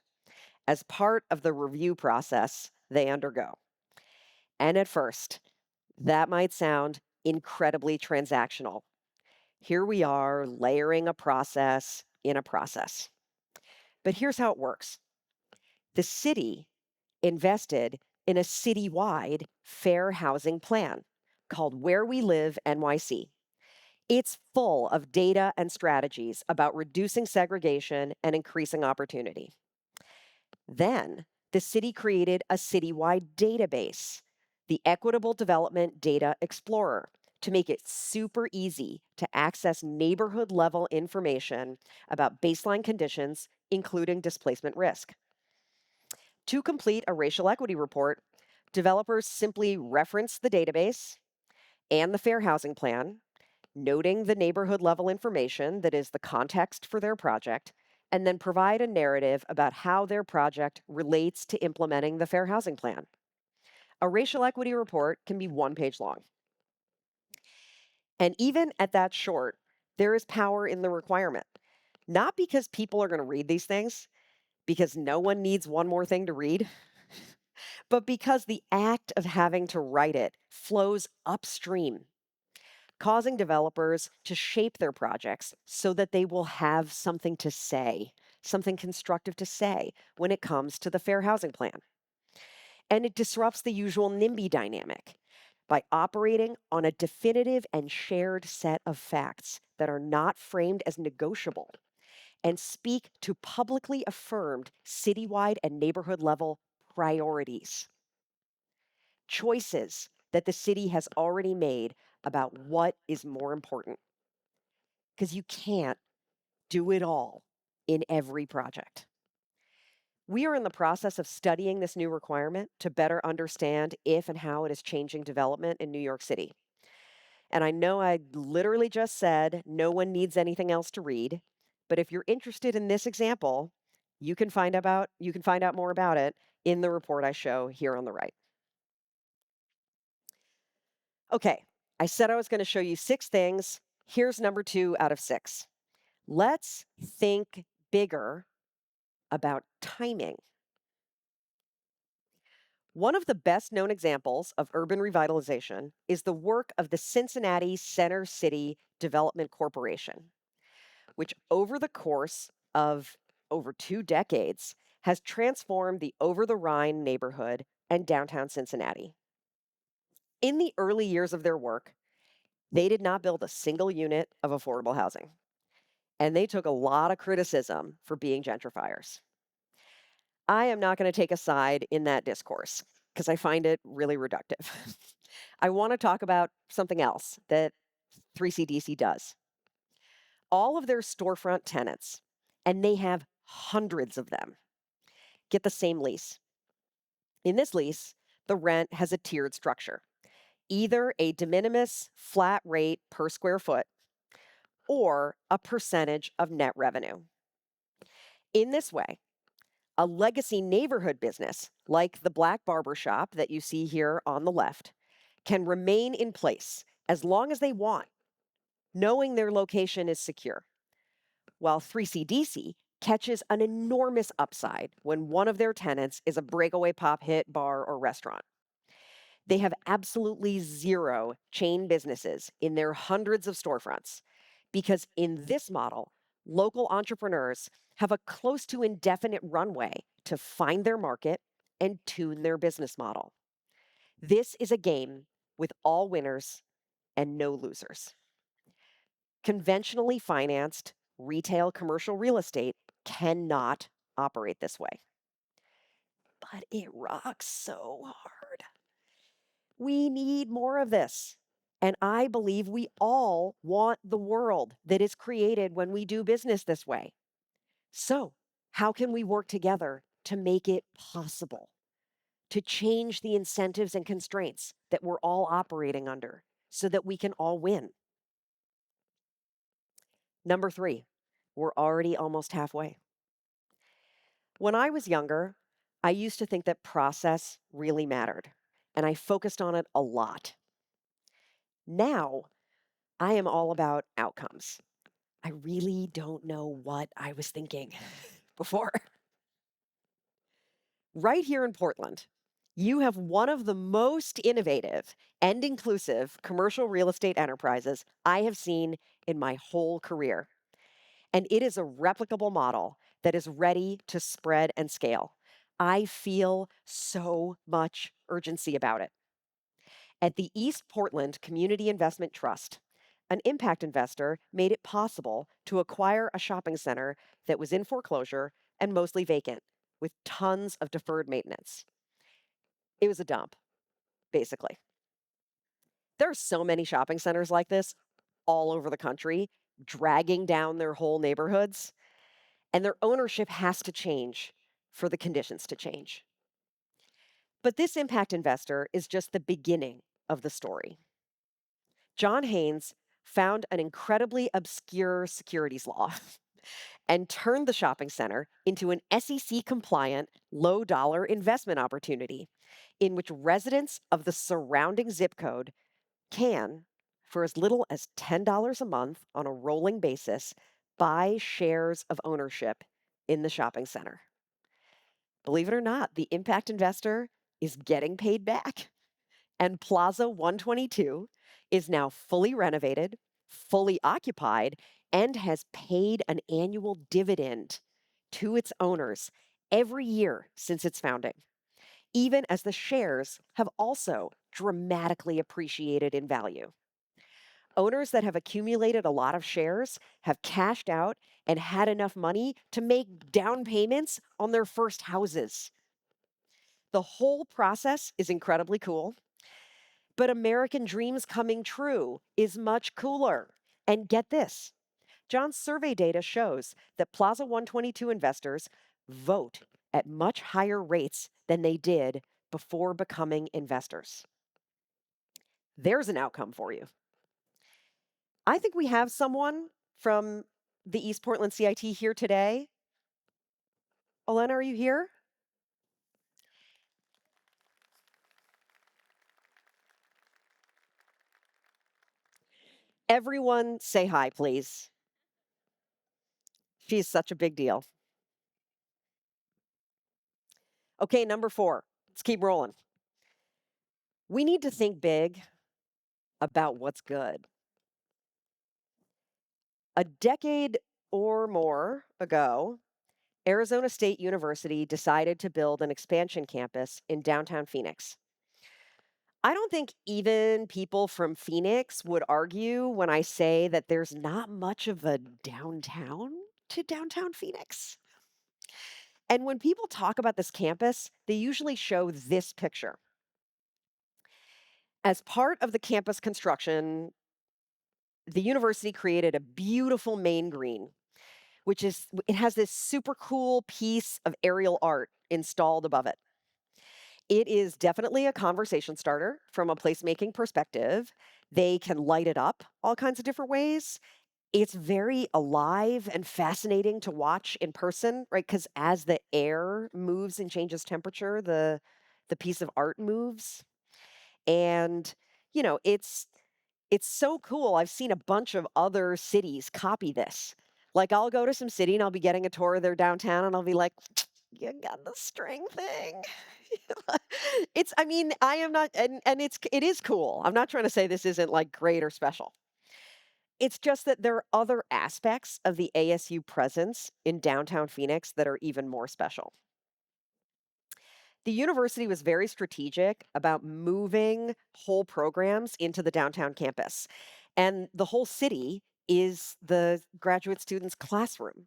as part of the review process they undergo. And at first, that might sound incredibly transactional. Here we are layering a process in a process. But here's how it works. The city invested in a citywide fair housing plan called Where We Live NYC. It's full of data and strategies about reducing segregation and increasing opportunity. Then the city created a citywide database, the Equitable Development Data Explorer, to make it super easy to access neighborhood level information about baseline conditions, including displacement risk. To complete a racial equity report, developers simply reference the database and the Fair Housing Plan, noting the neighborhood level information that is the context for their project, and then provide a narrative about how their project relates to implementing the Fair Housing Plan. A racial equity report can be 1 page long. And even at that short, there is power in the requirement. Not because people are going to read these things, because no one needs one more thing to read, but because the act of having to write it flows upstream, causing developers to shape their projects so that they will have something to say, something constructive to say when it comes to the Fair Housing Plan. And it disrupts the usual NIMBY dynamic by operating on a definitive and shared set of facts that are not framed as negotiable and speak to publicly affirmed citywide and neighborhood level priorities. Choices that the city has already made about what is more important. Because you can't do it all in every project. We are in the process of studying this new requirement to better understand if and how it is changing development in New York City. And I know I literally just said no one needs anything else to read, but if you're interested in this example, you can find out more about it in the report I show here on the right. Okay, I said I was going to show you 6 things. Here's number 2 out of 6. Let's think bigger about timing. One of the best known examples of urban revitalization is the work of the Cincinnati Center City Development Corporation, which over the course of over 2 decades has transformed the Over the Rhine neighborhood and downtown Cincinnati. In the early years of their work, they did not build a single unit of affordable housing, and they took a lot of criticism for being gentrifiers. I am not going to take a side in that discourse because I find it really reductive. I want to talk about something else that 3CDC does. All of their storefront tenants, and they have hundreds of them, get the same lease. In this lease, the rent has a tiered structure, either a de minimis flat rate per square foot or a percentage of net revenue. In this way, a legacy neighborhood business, like the Black Barber Shop that you see here on the left, can remain in place as long as they want, knowing their location is secure. While 3CDC catches an enormous upside when one of their tenants is a breakaway pop hit bar or restaurant. They have absolutely zero chain businesses in their hundreds of storefronts because in this model, local entrepreneurs have a close to indefinite runway to find their market and tune their business model. This is a game with all winners and no losers. Conventionally financed retail commercial real estate cannot operate this way. But it rocks so hard. We need more of this. And I believe we all want the world that is created when we do business this way. So, how can we work together to make it possible? To change the incentives and constraints that we're all operating under so that we can all win? Number 3, we're already almost halfway. When I was younger, I used to think that process really mattered, and I focused on it a lot. Now, I am all about outcomes. I really don't know what I was thinking before. Right here in Portland, you have one of the most innovative and inclusive commercial real estate enterprises I have seen in my whole career. And it is a replicable model that is ready to spread and scale. I feel so much urgency about it. At the East Portland Community Investment Trust, an impact investor made it possible to acquire a shopping center that was in foreclosure and mostly vacant, with tons of deferred maintenance. It was a dump, basically. There are so many shopping centers like this all over the country, dragging down their whole neighborhoods, and their ownership has to change for the conditions to change. But this impact investor is just the beginning of the story. John Haynes found an incredibly obscure securities law and turned the shopping center into an SEC-compliant, low-dollar investment opportunity in which residents of the surrounding zip code can, for as little as $10 a month on a rolling basis, buy shares of ownership in the shopping center. Believe it or not, the impact investor is getting paid back. And Plaza 122 is now fully renovated, fully occupied, and has paid an annual dividend to its owners every year since its founding, even as the shares have also dramatically appreciated in value. Owners that have accumulated a lot of shares have cashed out and had enough money to make down payments on their first houses. The whole process is incredibly cool. But American dreams coming true is much cooler. And get this, John's survey data shows that Plaza 122 investors vote at much higher rates than they did before becoming investors. There's an outcome for you. I think we have someone from the East Portland CIT here today. Olena, are you here? Everyone say hi, please. She's such a big deal. Okay, number 4. Let's keep rolling. We need to think big about what's good. A decade or more ago, Arizona State University decided to build an expansion campus in downtown Phoenix. I don't think even people from Phoenix would argue when I say that there's not much of a downtown to downtown Phoenix. And when people talk about this campus, they usually show this picture. As part of the campus construction, the university created a beautiful main green, it has this super cool piece of aerial art installed above it. It is definitely a conversation starter from a placemaking perspective. They can light it up all kinds of different ways. It's very alive and fascinating to watch in person, right? Because as the air moves and changes temperature, the piece of art moves. And, it's so cool. I've seen a bunch of other cities copy this. Like, I'll go to some city and I'll be getting a tour of their downtown and I'll be like, you got the string thing. I am not, and it is cool. I'm not trying to say this isn't like great or special. It's just that there are other aspects of the ASU presence in downtown Phoenix that are even more special. The university was very strategic about moving whole programs into the downtown campus. And the whole city is the graduate students' classroom.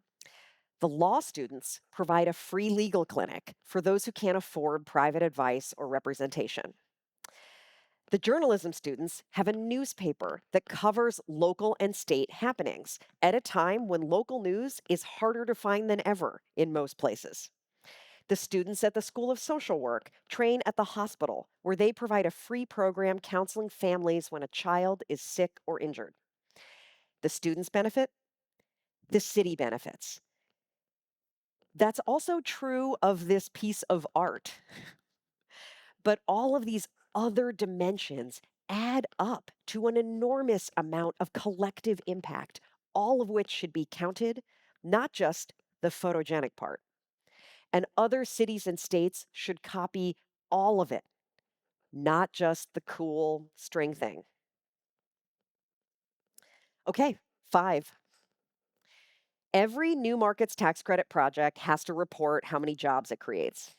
The law students provide a free legal clinic for those who can't afford private advice or representation. The journalism students have a newspaper that covers local and state happenings at a time when local news is harder to find than ever in most places. The students at the School of Social Work train at the hospital, where they provide a free program counseling families when a child is sick or injured. The students benefit, the city benefits. That's also true of this piece of art. But all of these other dimensions add up to an enormous amount of collective impact, all of which should be counted, not just the photogenic part. And other cities and states should copy all of it, not just the cool string thing. Okay, 5. Every new markets tax credit project has to report how many jobs it creates.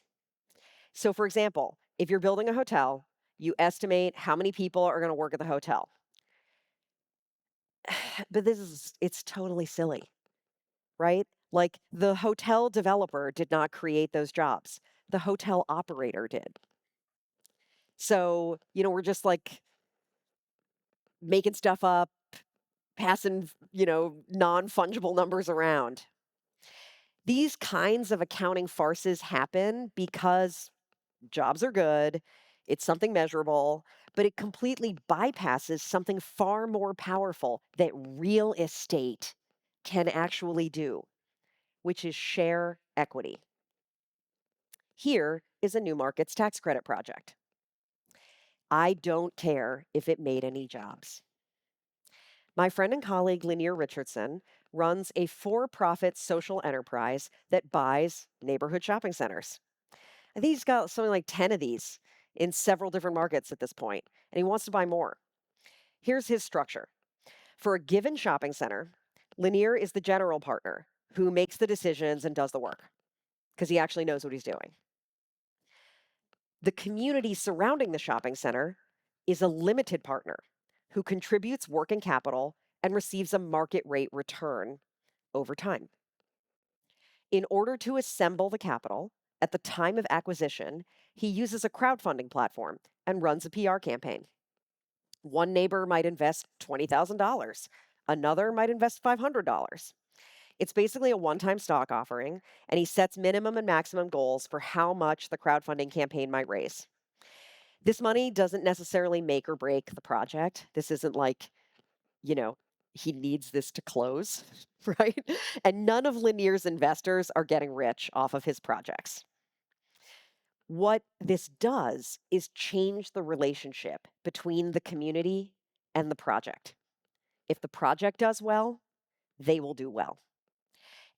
So, for example, if you're building a hotel, you estimate how many people are going to work at the hotel. But it's totally silly, right? Like, the hotel developer did not create those jobs. The hotel operator did. So, we're just like making stuff up, passing, non-fungible numbers around. These kinds of accounting farces happen because jobs are good It's something measurable, but it completely bypasses something far more powerful that real estate can actually do, which is share equity. Here is a new markets tax credit project. I don't care if it made any jobs. My friend and colleague Lanier Richardson runs a for-profit social enterprise that buys neighborhood shopping centers. I think he's got something like 10 of these in several different markets at this point, and he wants to buy more. Here's his structure. For a given shopping center, Lanier is the general partner who makes the decisions and does the work because he actually knows what he's doing. The community surrounding the shopping center is a limited partner who contributes working capital and receives a market rate return over time. In order to assemble the capital, at the time of acquisition, he uses a crowdfunding platform and runs a PR campaign. One neighbor might invest $20,000. Another might invest $500. It's basically a one-time stock offering, and he sets minimum and maximum goals for how much the crowdfunding campaign might raise. This money doesn't necessarily make or break the project. This isn't like, he needs this to close, right? And none of Lanier's investors are getting rich off of his projects. What this does is change the relationship between the community and the project. If the project does well, they will do well.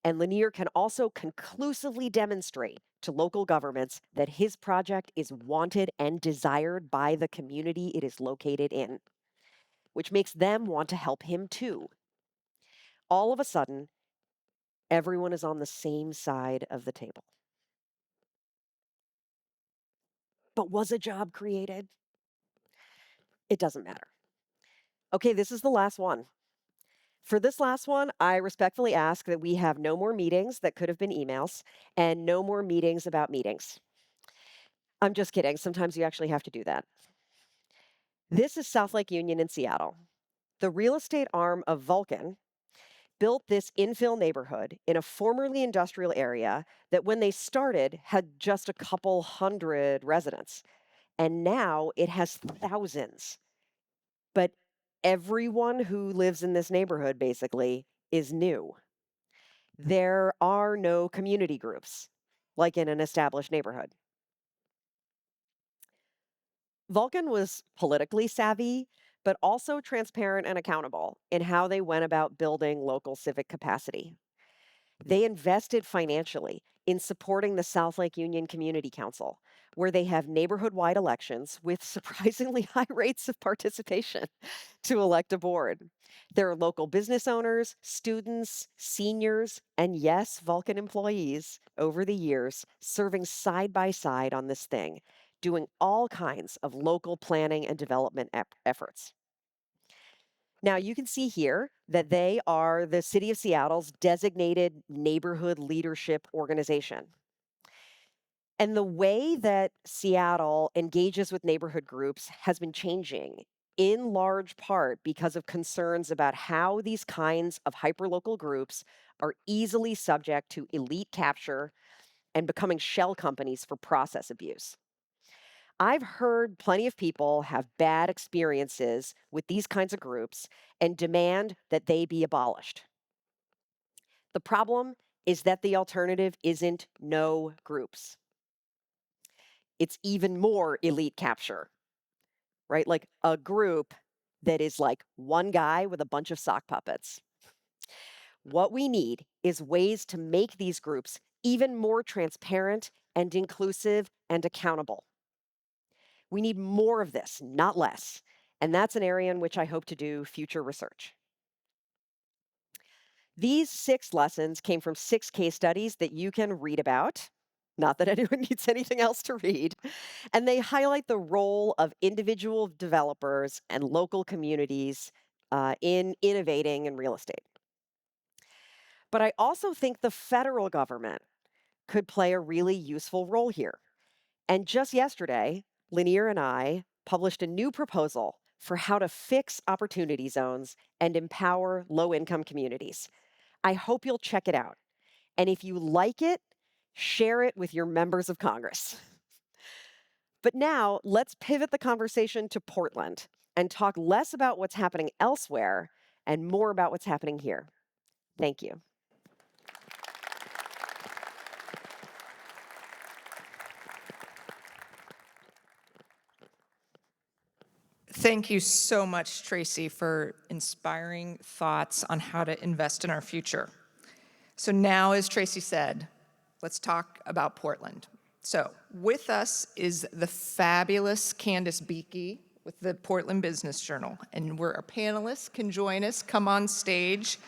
And Lanier can also conclusively demonstrate to local governments that his project is wanted and desired by the community it is located in, which makes them want to help him too. All of a sudden, everyone is on the same side of the table. But was a job created? It doesn't matter. Okay, this is the last one. For this last one, I respectfully ask that we have no more meetings that could have been emails and no more meetings about meetings. I'm just kidding. Sometimes you actually have to do that. This is South Lake Union in Seattle. The real estate arm of Vulcan built this infill neighborhood in a formerly industrial area that when they started had just a couple hundred residents. And now it has thousands. But everyone who lives in this neighborhood basically is new. There are no community groups like in an established neighborhood. Vulcan was politically savvy, but also transparent and accountable in how they went about building local civic capacity. They invested financially in supporting the South Lake Union Community Council, where they have neighborhood-wide elections with surprisingly high rates of participation to elect a board. There are local business owners, students, seniors, and yes, Vulcan employees over the years serving side by side on this thing, doing all kinds of local planning and development efforts. Now, you can see here that they are the City of Seattle's designated neighborhood leadership organization. And the way that Seattle engages with neighborhood groups has been changing in large part because of concerns about how these kinds of hyperlocal groups are easily subject to elite capture and becoming shell companies for process abuse. I've heard plenty of people have bad experiences with these kinds of groups and demand that they be abolished. The problem is that the alternative isn't no groups. It's even more elite capture, right? Like a group that is like one guy with a bunch of sock puppets. What we need is ways to make these groups even more transparent and inclusive and accountable. We need more of this, not less. And that's an area in which I hope to do future research. These 6 lessons came from 6 case studies that you can read about. Not that anyone needs anything else to read. And they highlight the role of individual developers and local communities in innovating in real estate. But I also think the federal government could play a really useful role here. And just yesterday, Lanier and I published a new proposal for how to fix opportunity zones and empower low-income communities. I hope you'll check it out. And if you like it, share it with your members of Congress. But now let's pivot the conversation to Portland and talk less about what's happening elsewhere and more about what's happening here. Thank you.
Thank you so much, Tracy, for inspiring thoughts on how to invest in our future. So now, as Tracy said, let's talk about Portland. So with us is the fabulous Candace Beakey with the Portland Business Journal. And our panelists can join us, come on stage,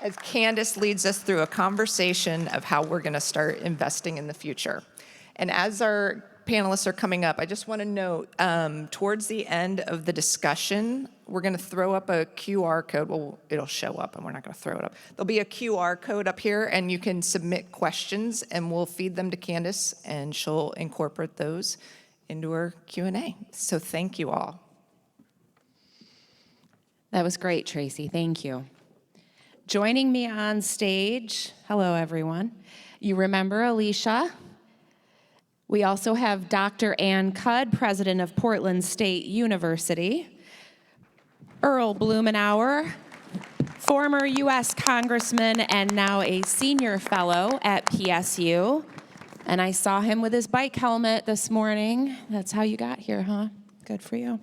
as Candace leads us through a conversation of how we're gonna start investing in the future. And as our panelists are coming up, I just want to note, towards the end of the discussion, we're going to throw up a QR code. Well, it'll show up, and we're not going to throw it up. There'll be a QR code up here, and you can submit questions, and we'll feed them to Candace, and she'll incorporate those into her Q&A. So thank you all.
That was great, Tracy. Thank you. Joining me on stage, hello, everyone. You remember Alicia? We also have Dr. Ann Cudd, president of Portland State University. Earl Blumenauer, former U.S. congressman and now a senior fellow at PSU. And I saw him with his bike helmet this morning. That's how you got here, huh? Good for you.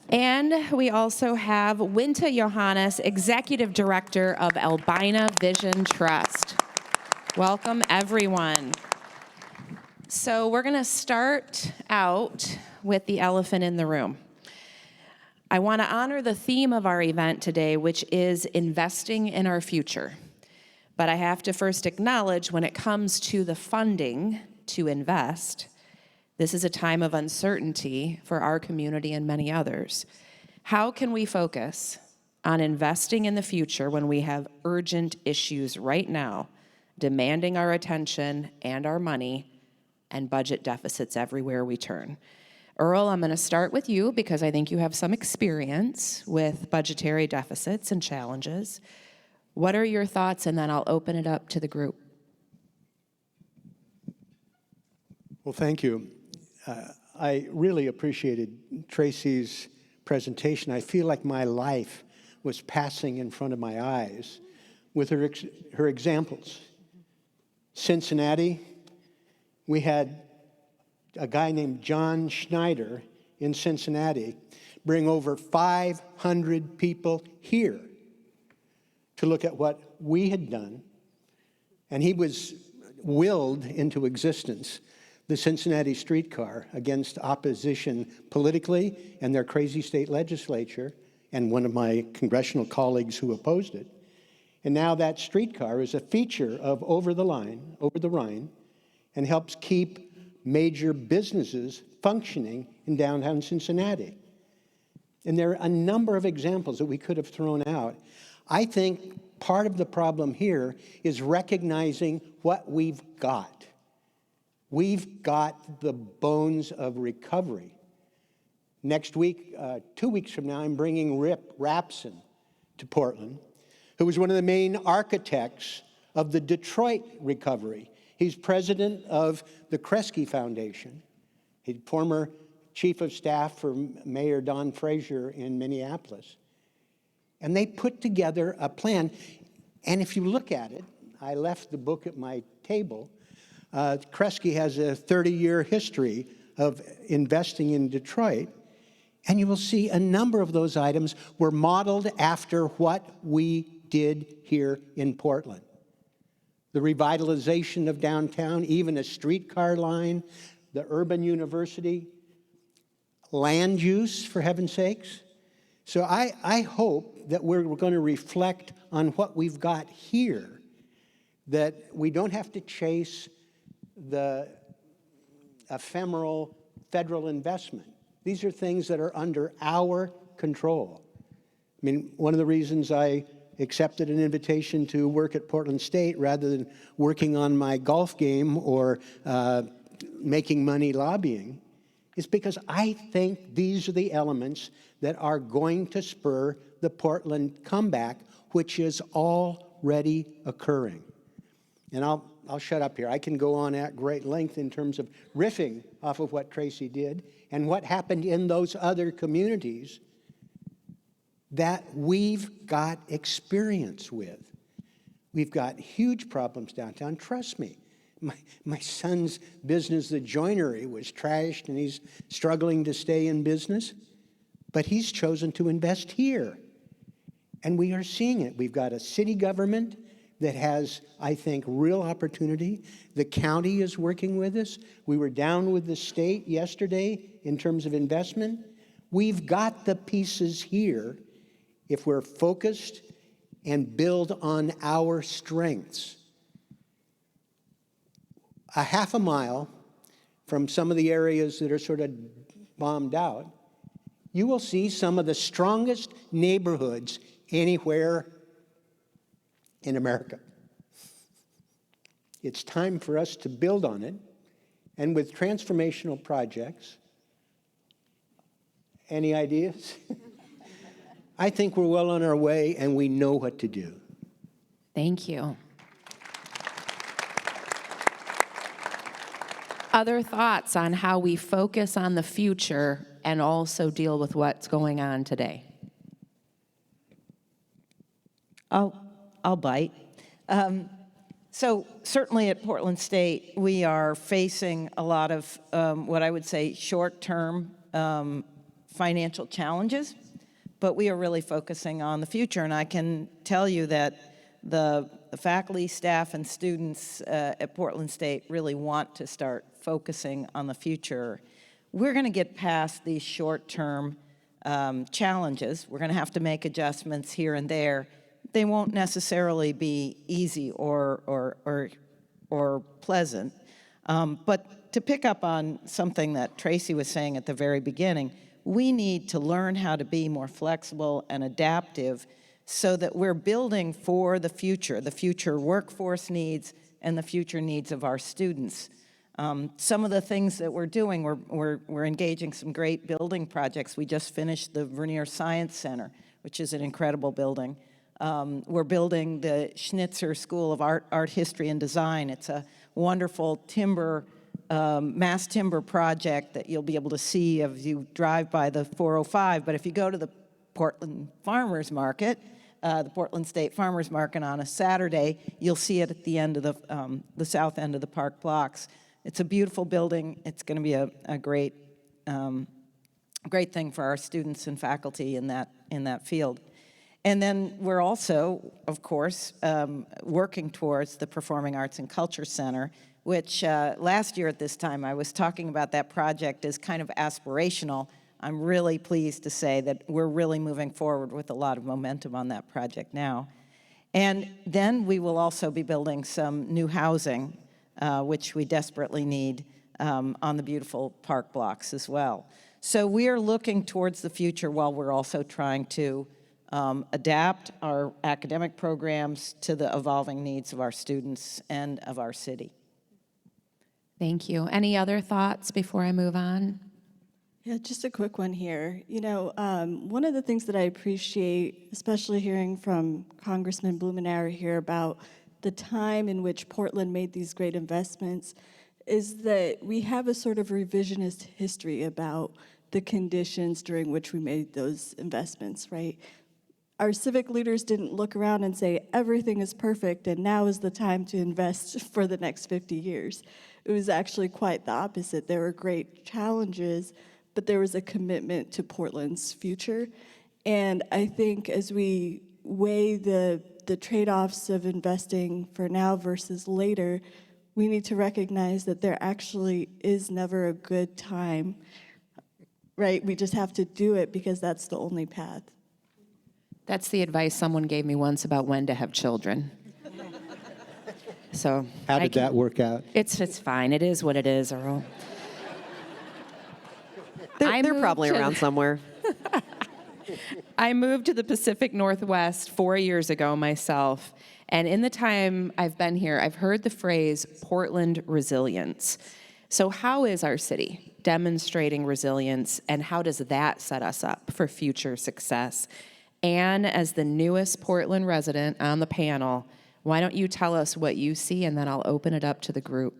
And we also have Winta Johannes, executive director of Albina Vision Trust. Welcome, everyone. So we're going to start out with the elephant in the room. I want to honor the theme of our event today, which is investing in our future. But I have to first acknowledge, when it comes to the funding to invest, this is a time of uncertainty for our community and many others. How can we focus on investing in the future when we have urgent issues right now demanding our attention and our money, and budget deficits everywhere we turn? Earl, I'm going to start with you because I think you have some experience with budgetary deficits and challenges. What are your thoughts? And then I'll open it up to the group.
Well, thank you. I really appreciated Tracy's presentation. I feel like my life was passing in front of my eyes with her examples. Cincinnati, we had a guy named John Schneider in Cincinnati bring over 500 people here to look at what we had done, and he was willed into existence the Cincinnati streetcar against opposition politically and their crazy state legislature and one of my congressional colleagues who opposed it. And now that streetcar is a feature of Over the Rhine, and helps keep major businesses functioning in downtown Cincinnati. And there are a number of examples that we could have thrown out. I think part of the problem here is recognizing what we've got. We've got the bones of recovery. Next week, 2 weeks from now, I'm bringing Rip Rapson to Portland, who was one of the main architects of the Detroit recovery. He's president of the Kresge Foundation. He's former chief of staff for Mayor Don Frazier in Minneapolis. And they put together a plan. And if you look at it, I left the book at my table. Kresge has a 30-year history of investing in Detroit. And you will see a number of those items were modeled after what we did here in Portland. The revitalization of downtown, even a streetcar line, the urban university, land use, for heaven's sakes. So I hope that we're going to reflect on what we've got here, that we don't have to chase the ephemeral federal investment. These are things that are under our control. I mean, one of the reasons I accepted an invitation to work at Portland State rather than working on my golf game or making money lobbying is because I think these are the elements that are going to spur the Portland comeback, which is already occurring. And I'll I'll shut up here. I can go on at great length in terms of riffing off of what Tracy did and what happened in those other communities that we've got experience with. We've got huge problems downtown, trust me. My son's business, the joinery, was trashed and he's struggling to stay in business, but he's chosen to invest here. And we are seeing it. We've got a city government that has, I think, real opportunity. The county is working with us. We were down with the state yesterday in terms of investment. We've got the pieces here if we're focused and build on our strengths. A half a mile from some of the areas that are sort of bombed out, you will see some of the strongest neighborhoods anywhere in America. It's time for us to build on it, and with transformational projects. Any ideas? I think we're well on our way, and we know what to do.
Thank you. Other thoughts on how we focus on the future and also deal with what's going on today?
I'll bite. So certainly at Portland State, we are facing a lot of what I would say short-term financial challenges, but we are really focusing on the future. And I can tell you that the faculty, staff, and students at Portland State really want to start focusing on the future. We're going to get past these short-term challenges. We're going to have to make adjustments here and there. They won't necessarily be easy or pleasant. But to pick up on something that Tracy was saying at the very beginning, we need to learn how to be more flexible and adaptive so that we're building for the future workforce needs and the future needs of our students. Some of the things that we're doing, we're engaging some great building projects. We just finished the Vernier Science Center, which is an incredible building. We're building the Schnitzer School of Art History and Design. It's a wonderful mass timber project that you'll be able to see if you drive by the 405. But if you go to the Portland Farmers Market, the Portland State Farmers Market on a Saturday, you'll see it at the end of the south end of the park blocks. It's a beautiful building. It's going to be a great thing for our students and faculty in that field. And then we're also, of course, working towards the Performing Arts and Culture Center, which last year at this time I was talking about that project as kind of aspirational. I'm really pleased to say that we're really moving forward with a lot of momentum on that project now. And then we will also be building some new housing, which we desperately need on the beautiful park blocks as well. So we are looking towards the future while we're also trying to adapt our academic programs to the evolving needs of our students and of our city.
Thank you. Any other thoughts before I move on?
Yeah, just a quick one here. You know, one of the things that I appreciate, especially hearing from Congressman Blumenauer here about the time in which Portland made these great investments, is that we have a sort of revisionist history about the conditions during which we made those investments, right? Our civic leaders didn't look around and say, everything is perfect and now is the time to invest for the next 50 years. It was actually quite the opposite. There were great challenges, but there was a commitment to Portland's future. And I think as we weigh the trade-offs of investing for now versus later, we need to recognize that there actually is never a good time, right? We just have to do it because that's the only path.
That's the advice someone gave me once about when to have children. So
How did that work out?
It's fine. It is what it is, Earl.
They're probably around somewhere.
I moved to the Pacific Northwest 4 years ago myself, and in the time I've been here, I've heard the phrase Portland resilience. So how is our city demonstrating resilience, and how does that set us up for future success? Anne, as the newest Portland resident on the panel, Why don't you tell us what you see, and then I'll open it up to the group.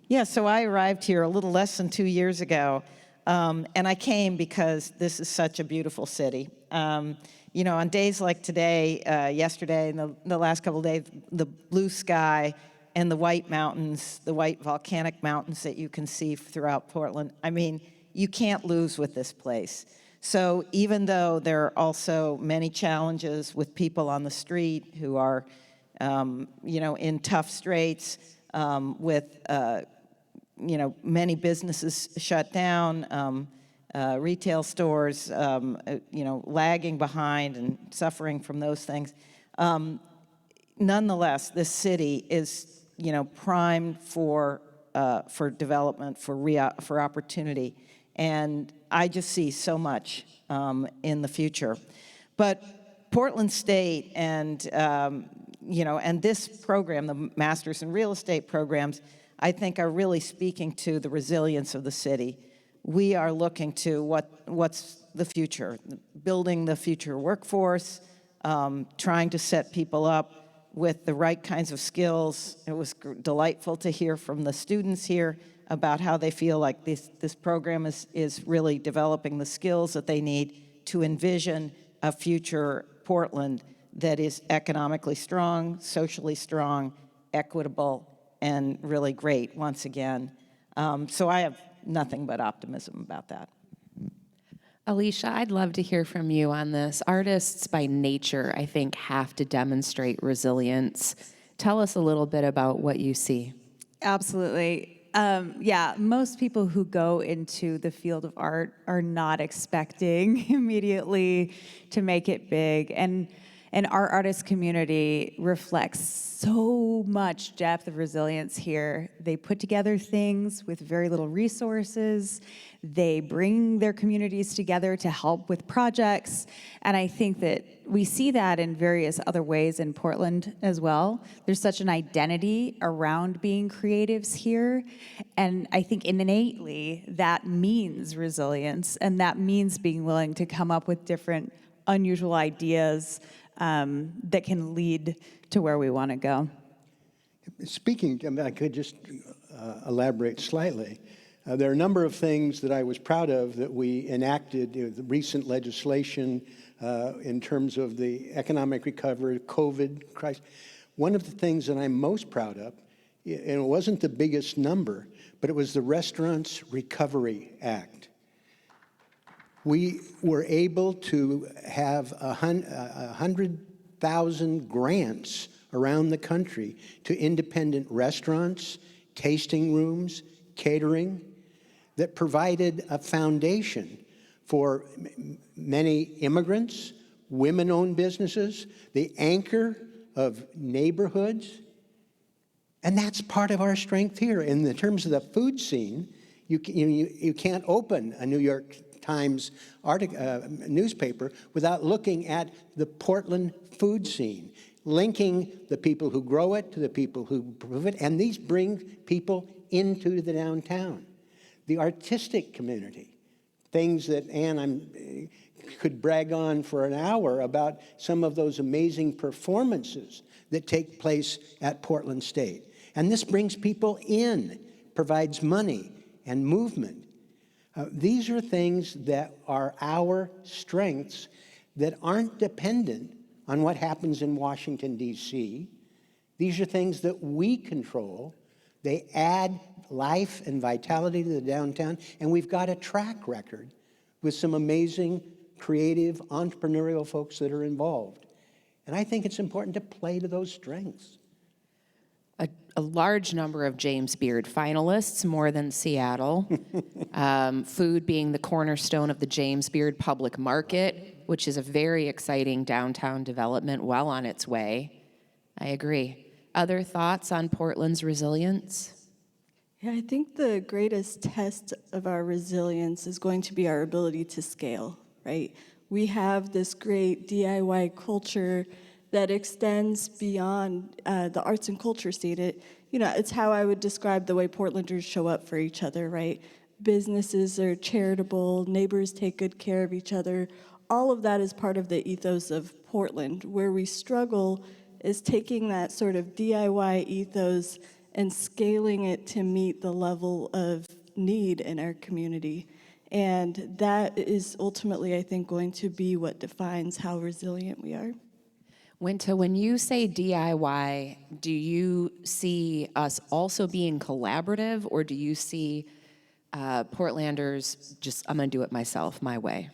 Yeah, so I arrived here a little less than 2 years ago, and I came because this is such a beautiful city. You know, on days like today, yesterday, and the last couple of days, the blue sky and the white mountains, the white volcanic mountains that you can see throughout Portland, I mean, you can't lose with this place. So even though there are also many challenges with people on the street who are, you know, in tough straits, with, you know, many businesses shut down, retail stores, you know, lagging behind and suffering from those things. Nonetheless, this city is, you know, primed for development, for opportunity, and I just see so much in the future. But Portland State and you know, and this program, the Masters in Real Estate programs, I think are really speaking to the resilience of the city. We are looking to what's the future, building the future workforce, trying to set people up with the right kinds of skills. It was delightful to hear from the students here about how they feel like this program is really developing the skills that they need to envision a future Portland that is economically strong, socially strong, equitable, and really great once again. So I have nothing but optimism about that.
Alicia, I'd love to hear from you on this. Artists by nature, I think, have to demonstrate resilience. Tell us a little bit about what you see.
Absolutely. Yeah, most people who go into the field of art are not expecting immediately to make it big. And our artist community reflects so much depth of resilience here. They put together things with very little resources. They bring their communities together to help with projects. And I think that we see that in various other ways in Portland as well. There's such an identity around being creatives here. And I think innately that means resilience, and that means being willing to come up with different unusual ideas that can lead to where we want to go.
Speaking, I mean, I could just elaborate slightly. There are a number of things that I was proud of that we enacted, the recent legislation in terms of the economic recovery, COVID crisis. One of the things that I'm most proud of, and it wasn't the biggest number, but it was the Restaurants Recovery Act. We were able to have 100,000 grants around the country to independent restaurants, tasting rooms, catering, that provided a foundation for many immigrants, women-owned businesses, the anchor of neighborhoods. And that's part of our strength here. In the terms of the food scene, you can't open a New York Times newspaper without looking at the Portland food scene, linking the people who grow it to the people who prove it, and these bring people into the downtown. The artistic community, things that Ann could brag on for an hour about some of those amazing performances that take place at Portland State. And this brings people in, provides money and movement. These are things that are our strengths that aren't dependent on what happens in Washington, D.C. These are things that we control. They add life and vitality to the downtown, and we've got a track record with some amazing, creative, entrepreneurial folks that are involved. And I think it's important to play to those strengths.
A large number of James Beard finalists, more than Seattle. Food being the cornerstone of the James Beard Public Market, which is a very exciting downtown development well on its way. I agree. Other thoughts on Portland's resilience?
Yeah, I think the greatest test of our resilience is going to be our ability to scale, right? We have this great DIY culture that extends beyond the arts and culture scene. It's how I would describe the way Portlanders show up for each other, right? Businesses are charitable, neighbors take good care of each other. All of that is part of the ethos of Portland, where we struggle is taking that sort of DIY ethos and scaling it to meet the level of need in our community. And that is ultimately, I think, going to be what defines how resilient we are.
Winta, when you say DIY, do you see us also being collaborative, or do you see Portlanders just, I'm going to do it myself, my way?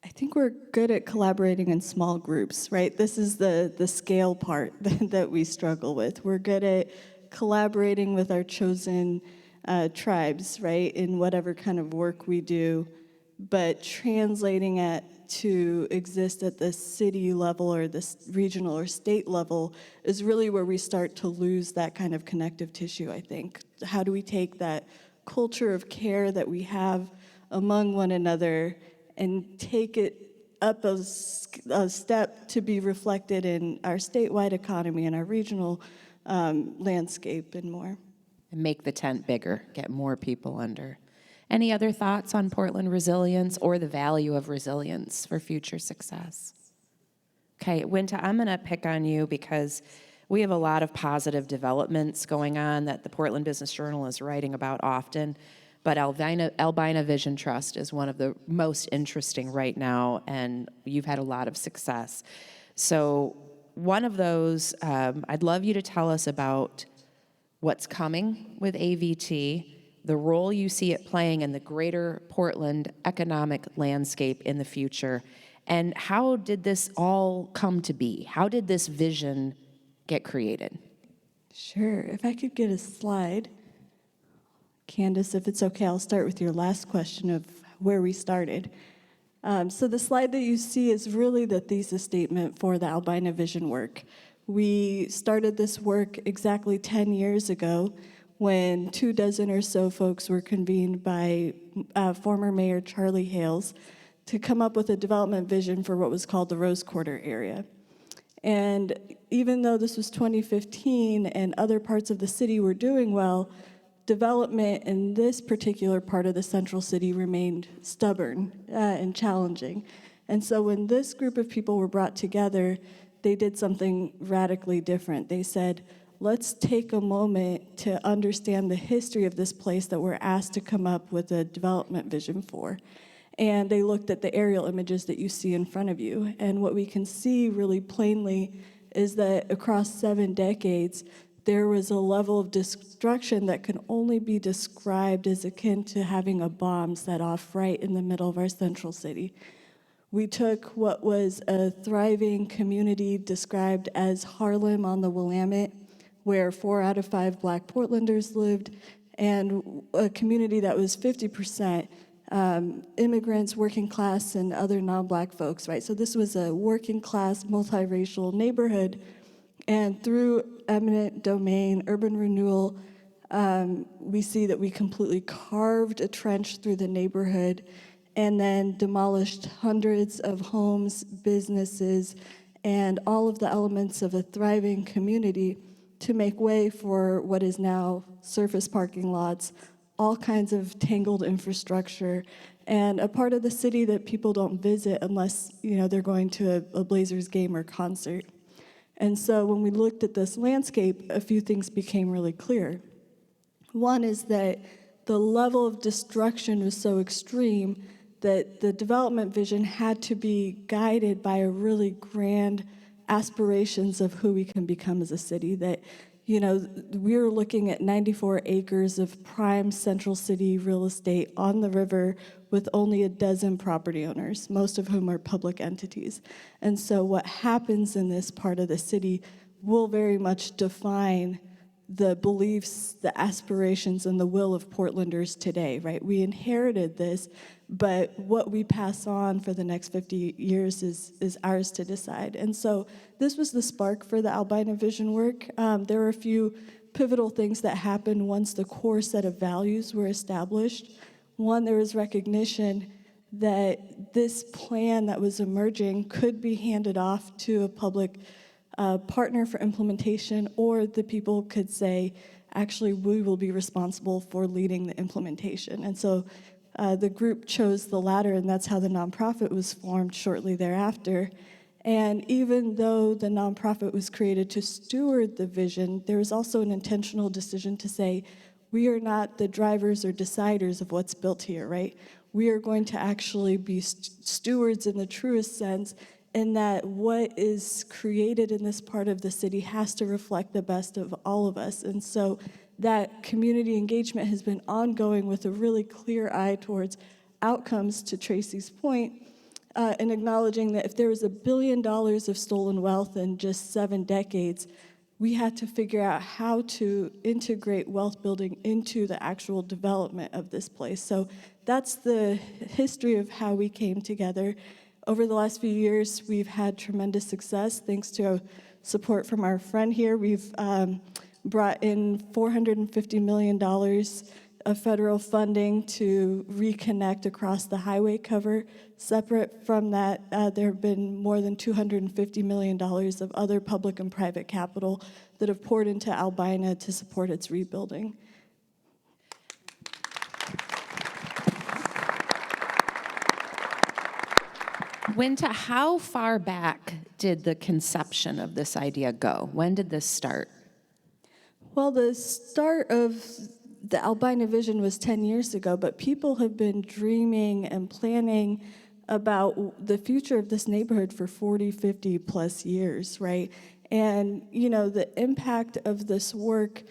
I think we're good at collaborating in small groups, right? This is the scale part that we struggle with. We're good at collaborating with our chosen tribes, right, in whatever kind of work we do, but translating it to exist at the city level or the regional or state level is really where we start to lose that kind of connective tissue, I think. How do we take that culture of care that we have among one another and take it up a step to be reflected in our statewide economy and our regional landscape and more?
And make the tent bigger, get more people under. Any other thoughts on Portland resilience or the value of resilience for future success? Okay, Winta, I'm going to pick on you because we have a lot of positive developments going on that the Portland Business Journal is writing about often, but Albina Vision Trust is one of the most interesting right now, and you've had a lot of success. So one of those, I'd love you to tell us about what's coming with AVT, the role you see it playing in the greater Portland economic landscape in the future, and how did this all come to be? How did this vision get created?
Sure. If I could get a slide. Candace, if it's okay, I'll start with your last question of where we started. So the slide that you see is really the thesis statement for the Albina Vision work. We started this work exactly 10 years ago when 24 or so folks were convened by former Mayor Charlie Hales to come up with a development vision for what was called the Rose Quarter area. And even though this was 2015 and other parts of the city were doing well, development in this particular part of the central city remained stubborn and challenging. And so when this group of people were brought together, they did something radically different. They said, let's take a moment to understand the history of this place that we're asked to come up with a development vision for. And they looked at the aerial images that you see in front of you. And what we can see really plainly is that across 7 decades, there was a level of destruction that can only be described as akin to having a bomb set off right in the middle of our central city. We took what was a thriving community described as Harlem on the Willamette, where 4 out of 5 Black Portlanders lived, and a community that was 50% immigrants, working class, and other non-Black folks, right? So this was a working class, multiracial neighborhood, and through eminent domain, urban renewal, we see that we completely carved a trench through the neighborhood and then demolished hundreds of homes, businesses, and all of the elements of a thriving community to make way for what is now surface parking lots, all kinds of tangled infrastructure, and a part of the city that people don't visit unless, they're going to a Blazers game or concert. And so when we looked at this landscape, a few things became really clear. One is that the level of destruction was so extreme that the development vision had to be guided by a really grand aspirations of who we can become as a city. That, we were looking at 94 acres of prime central city real estate on the river with only a dozen property owners, most of whom are public entities. And so what happens in this part of the city will very much define the beliefs, the aspirations, and the will of Portlanders today, right? We inherited this, but what we pass on for the next 50 years is ours to decide. And so this was the spark for the Albina Vision work. There were a few pivotal things that happened once the core set of values were established. One, there was recognition that this plan that was emerging could be handed off to a public partner for implementation, or the people could say, actually, we will be responsible for leading the implementation. And so the group chose the latter, and that's how the nonprofit was formed shortly thereafter. And even though the nonprofit was created to steward the vision, there was also an intentional decision to say, we are not the drivers or deciders of what's built here, right? We are going to actually be stewards in the truest sense, in that what is created in this part of the city has to reflect the best of all of us. And so that community engagement has been ongoing with a really clear eye towards outcomes, to Tracy's point, and acknowledging that if there was $1 billion of stolen wealth in just 7 decades, we had to figure out how to integrate wealth building into the actual development of this place. So that's the history of how we came together. Over the last few years, we've had tremendous success thanks to support from our friend here. We've brought in $450 million of federal funding to reconnect across the highway cover. Separate from that, there have been more than $250 million of other public and private capital that have poured into Albina to support its rebuilding.
Winta, how far back did the conception of this idea go? When did this start?
Well, the start of the Albina vision was 10 years ago, but people have been dreaming and planning about the future of this neighborhood for 40, 50 plus years, right? And, you know, the impact of this work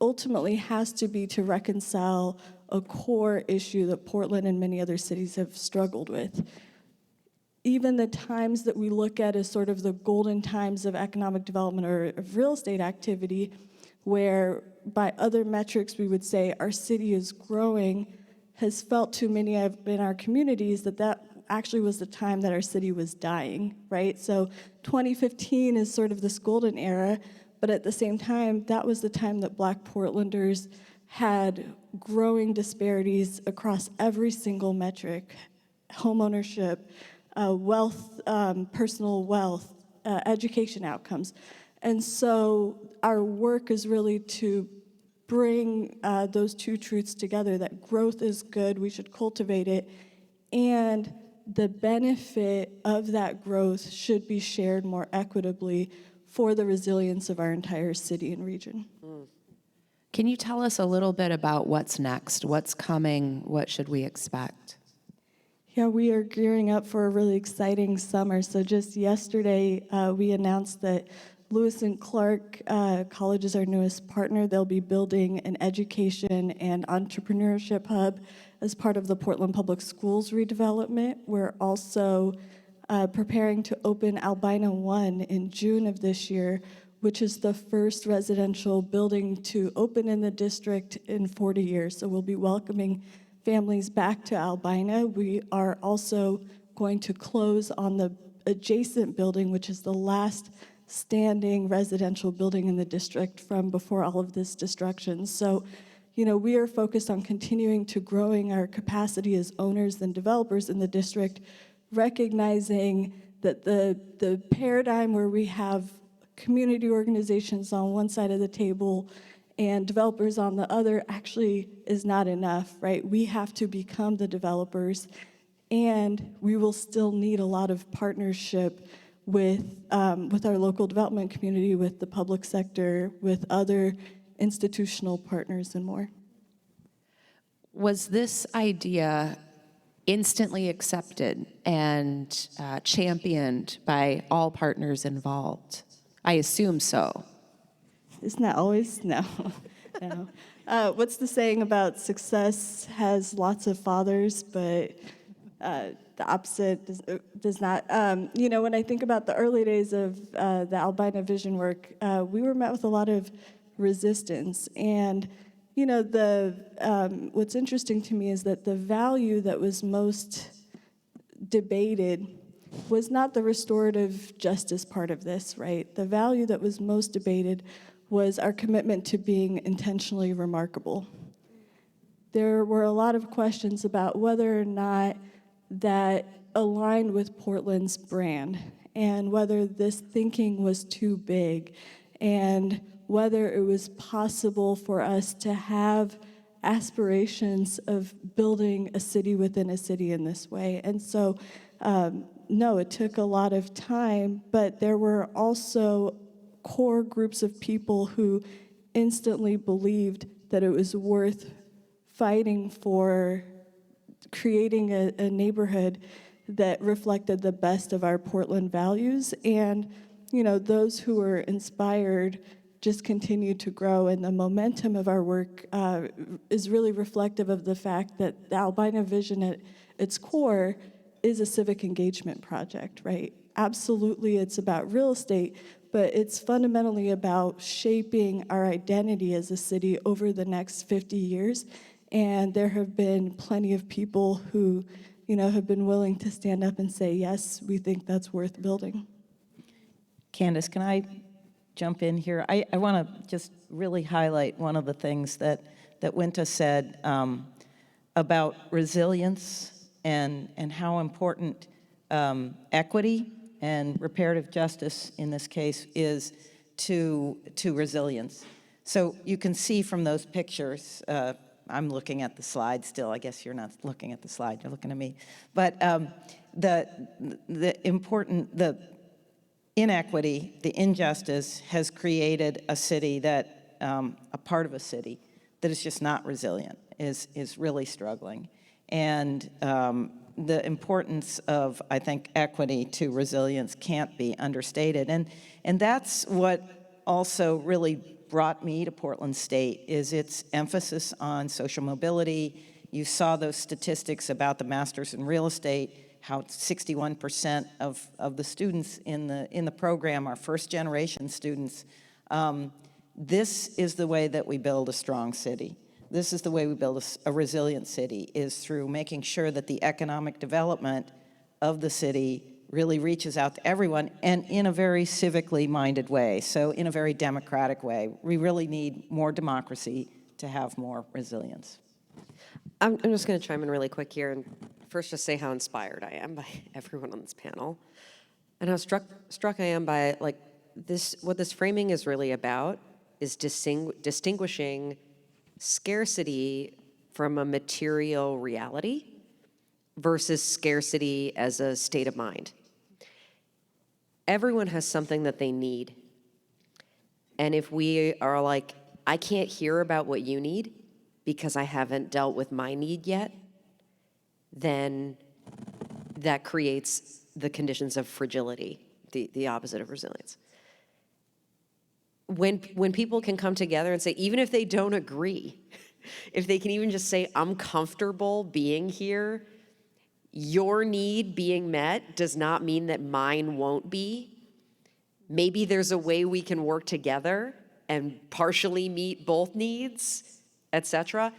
ultimately has to be to reconcile a core issue that Portland and many other cities have struggled with. Even the times that we look at as sort of the golden times of economic development or of real estate activity, where by other metrics we would say our city is growing, has felt to many in our communities that actually was the time that our city was dying, right? So 2015 is sort of this golden era, but at the same time, that was the time that Black Portlanders had growing disparities across every single metric: homeownership, wealth, personal wealth, education outcomes. And so our work is really to bring those two truths together, that growth is good, we should cultivate it, and the benefit of that growth should be shared more equitably for the resilience of our entire city and region.
Can you tell us a little bit about what's next? What's coming? What should we expect?
Yeah, we are gearing up for a really exciting summer. So just yesterday, we announced that Lewis and Clark College is our newest partner. They'll be building an education and entrepreneurship hub as part of the Portland Public Schools redevelopment. We're also preparing to open Albina 1 in June of this year, which is the first residential building to open in the district in 40 years. So we'll be welcoming families back to Albina. We are also going to close on the adjacent building, which is the last standing residential building in the district from before all of this destruction. So, you know, we are focused on continuing to growing our capacity as owners and developers in the district, recognizing that the paradigm where we have community organizations on one side of the table and developers on the other actually is not enough, right? We have to become the developers, and we will still need a lot of partnership with our local development community, with the public sector, with other institutional partners and more.
Was this idea instantly accepted and championed by all partners involved? I assume so.
Isn't that always? No. No. What's the saying about success has lots of fathers, but the opposite does not. You know, when I think about the early days of the Albina vision work, we were met with a lot of resistance. And, you know, what's interesting to me is that the value that was most debated was not the restorative justice part of this, right? The value that was most debated was our commitment to being intentionally remarkable. There were a lot of questions about whether or not that aligned with Portland's brand, and whether this thinking was too big, and whether it was possible for us to have aspirations of building a city within a city in this way. And so no, it took a lot of time, but there were also core groups of people who instantly believed that it was worth fighting for creating a neighborhood that reflected the best of our Portland values. And, you know, those who were inspired just continue to grow, and the momentum of our work is really reflective of the fact that the Albina Vision at its core is a civic engagement project, right? Absolutely, it's about real estate, but it's fundamentally about shaping our identity as a city over the next 50 years. And there have been plenty of people who, you know, have been willing to stand up and say, yes, we think that's worth building.
Candace, can I jump in here? I want to just really highlight one of the things that Winta said about resilience and how important equity and reparative justice in this case is to resilience. So you can see from those pictures, I'm looking at the slide still. I guess you're not looking at the slide, you're looking at me. But the inequity, the injustice has created a city that, a part of a city that is just not resilient, is really struggling. And the importance of, I think, equity to resilience can't be understated. And that's what also really brought me to Portland State, is its emphasis on social mobility. You saw those statistics about the masters in real estate, how 61% of the students in the program are first-generation students. This is the way that we build a strong city. This is the way we build a resilient city, is through making sure that the economic development of the city really reaches out to everyone, and in a very civically minded way, so in a very democratic way. We really need more democracy to have more resilience.
I'm just going to chime in really quick here and first just say how inspired I am by everyone on this panel, and how struck I am by, like, this. What this framing is really about is distinguishing scarcity from a material reality versus scarcity as a state of mind. Everyone has something that they need. And if we are like, I can't hear about what you need because I haven't dealt with my need yet, then that creates the conditions of fragility, the opposite of resilience. When people can come together and say, even if they don't agree, if they can even just say, I'm comfortable being here, your need being met does not mean that mine won't be. Maybe there's a way we can work together and partially meet both needs, etc.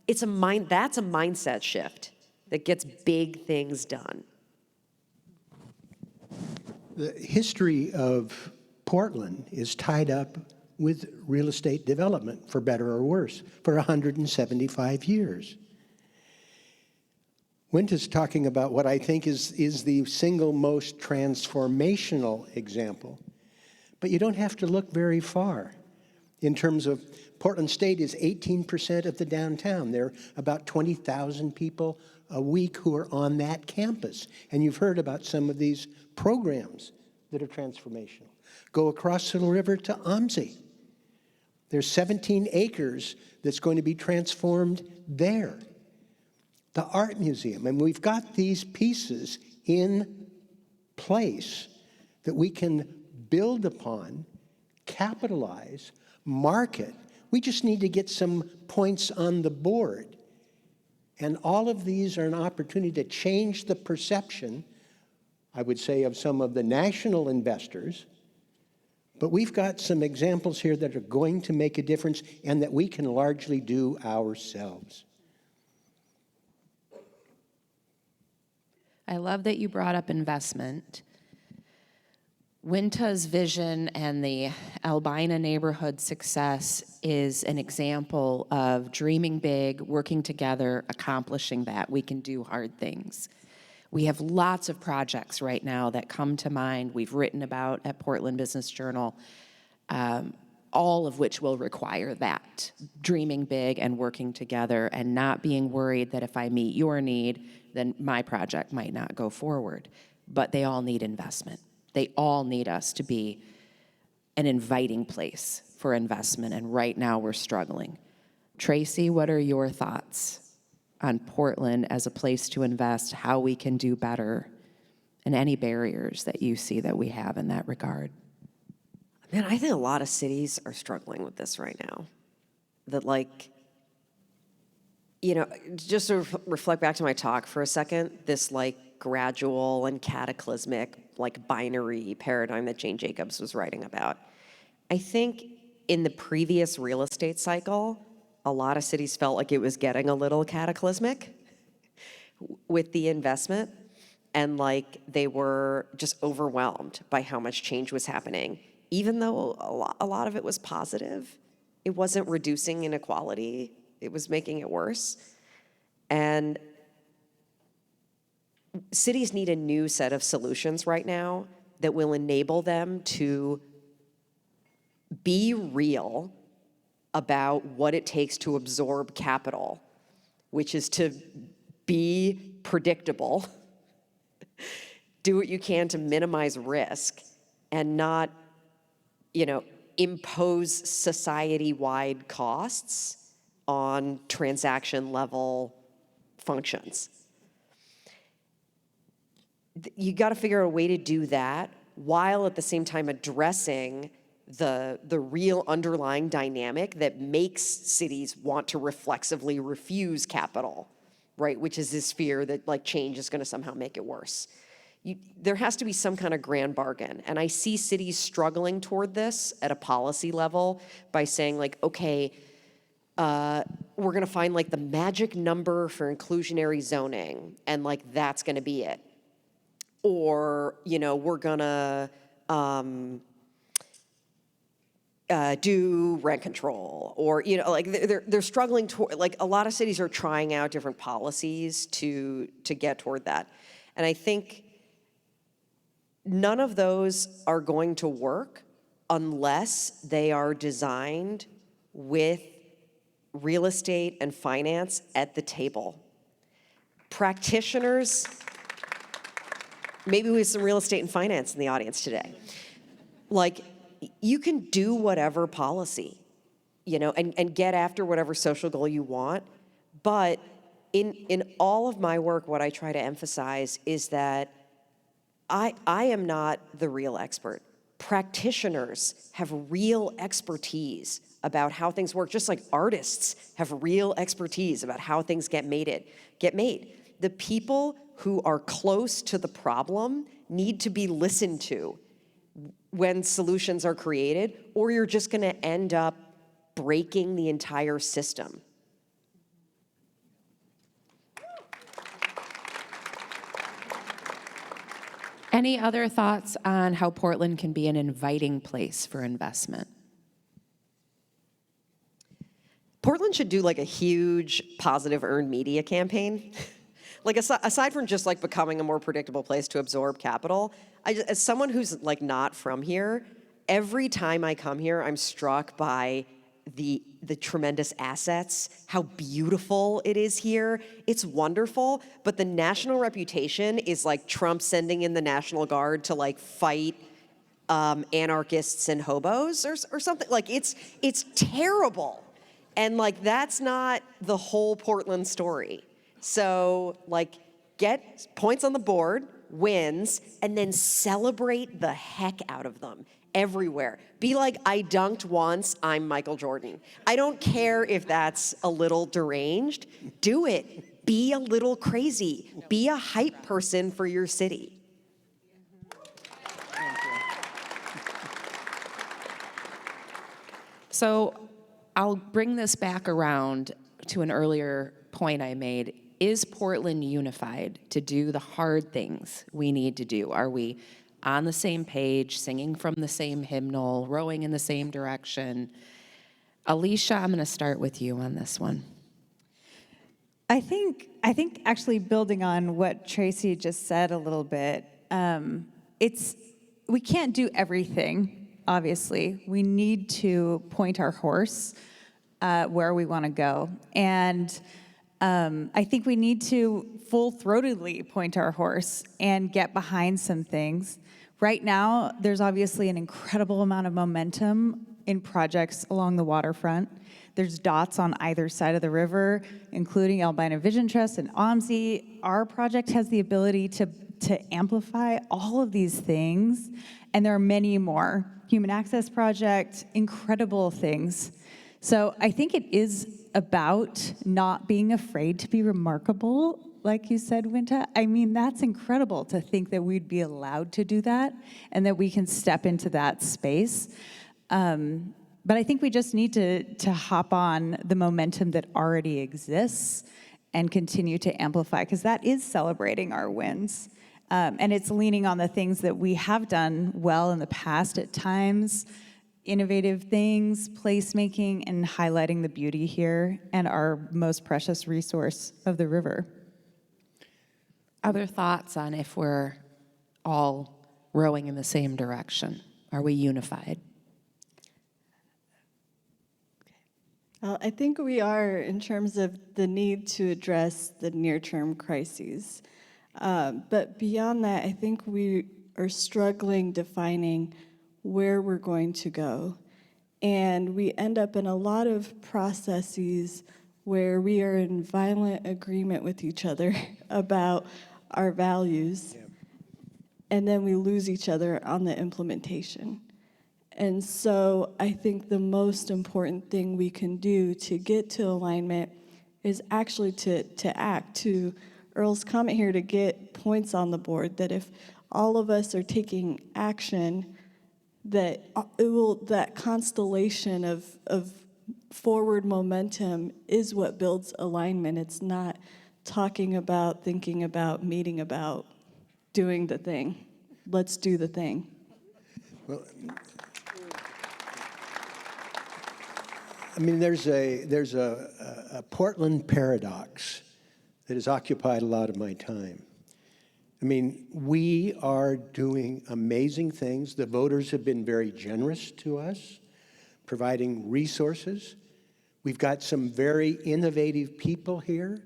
That's a mindset shift that gets big things done.
The history of Portland is tied up with real estate development, for better or worse, for 175 years. Winta's talking about what I think is the single most transformational example. But you don't have to look very far. In terms of Portland State is 18% of the downtown. There are about 20,000 people a week who are on that campus. And you've heard about some of these programs that are transformational. Go across the river to OMSI. There's 17 acres that's going to be transformed there. The Art Museum, and we've got these pieces in place that we can build upon, capitalize, market. We just need to get some points on the board. And all of these are an opportunity to change the perception, I would say, of some of the national investors. But we've got some examples here that are going to make a difference and that we can largely do ourselves.
I love that you brought up investment. Winta's vision and the Albina neighborhood success is an example of dreaming big, working together, accomplishing that. We can do hard things. We have lots of projects right now that come to mind, we've written about at Portland Business Journal, all of which will require that, dreaming big and working together and not being worried that if I meet your need, then my project might not go forward. but they all need investment. They all need us to be an inviting place for investment, and right now we're struggling. Tracy, what are your thoughts on Portland as a place to invest, how we can do better, and any barriers that you see that we have in that regard?
Man, I think a lot of cities are struggling with this right now. That, like, you know, just to reflect back to my talk for a second, this like gradual and cataclysmic, like binary paradigm that Jane Jacobs was writing about. I think in the previous real estate cycle, a lot of cities felt like it was getting a little cataclysmic with the investment, and like they were just overwhelmed by how much change was happening. Even though a lot of it was positive, it wasn't reducing inequality, it was making it worse. And cities need a new set of solutions right now that will enable them to be real about what it takes to absorb capital, which is to be predictable, do what you can to minimize risk, and not, you know, impose society-wide costs on transaction-level functions. You got to figure out a way to do that while at the same time addressing the real underlying dynamic that makes cities want to reflexively refuse capital, right? Which is this fear that like change is going to somehow make it worse. There has to be some kind of grand bargain. And I see cities struggling toward this at a policy level by saying like, okay, we're going to find like the magic number for inclusionary zoning, and like that's going to be it. Or, you know, we're going to do rent control, or, you know, like they're struggling toward, like a lot of cities are trying out different policies to get toward that. And I think none of those are going to work unless they are designed with real estate and finance at the table. Practitioners, maybe we have some real estate and finance in the audience today. Like, you can do whatever policy, you know, and get after whatever social goal you want. But in all of my work, what I try to emphasize is that I am not the real expert. Practitioners have real expertise about how things work, just like artists have real expertise about how things get made. The people who are close to the problem need to be listened to when solutions are created, or you're just going to end up breaking the entire system.
Any other thoughts on how Portland can be an inviting place for investment?
Portland should do like a huge positive earned media campaign. Like aside from just like becoming a more predictable place to absorb capital, as someone who's like not from here, every time I come here, I'm struck by the tremendous assets, how beautiful it is here. It's wonderful, but the national reputation is like Trump sending in the National Guard to like fight anarchists and hobos or something. Like it's terrible. And like that's not the whole Portland story. So like get points on the board, wins, and then celebrate the heck out of them everywhere. Be like, I dunked once, I'm Michael Jordan. I don't care if that's a little deranged. Do it. Be a little crazy. Be a hype person for your city.
So I'll bring this back around to an earlier point I made. Is Portland unified to do the hard things we need to do? Are we on the same page, singing from the same hymnal, rowing in the same direction? Alicia, I'm going to start with you on this one.
I think actually building on what Tracy just said a little bit, we can't do everything, obviously. We need to point our horse where we want to go. And I think we need to full-throatedly point our horse and get behind some things. Right now, there's obviously an incredible amount of momentum in projects along the waterfront. There's dots on either side of the river, including Albina Vision Trust and OMSI. Our project has the ability to amplify all of these things, and there are many more. Human Access Project, incredible things. So I think it is about not being afraid to be remarkable, like you said, Winta. I mean, that's incredible to think that we'd be allowed to do that and that we can step into that space. But I think we just need to hop on the momentum that already exists and continue to amplify, because that is celebrating our wins. And it's leaning on the things that we have done well in the past at times, innovative things, placemaking, and highlighting the beauty here and our most precious resource of the river.
Other thoughts on if we're all rowing in the same direction? Are we unified?
Well, I think we are in terms of the need to address the near-term crises. But beyond that, I think we are struggling defining where we're going to go. And we end up in a lot of processes where we are in violent agreement with each other about our values, and then we lose each other on the implementation. And so I think the most important thing we can do to get to alignment is actually to act, to Earl's comment here, to get points on the board, that if all of us are taking action, that that constellation of forward momentum is what builds alignment. It's not talking about, thinking about, meeting about, doing the thing. Let's do the thing.
Well, I mean, there's a Portland paradox that has occupied a lot of my time. I mean, we are doing amazing things. The voters have been very generous to us, providing resources. We've got some very innovative people here.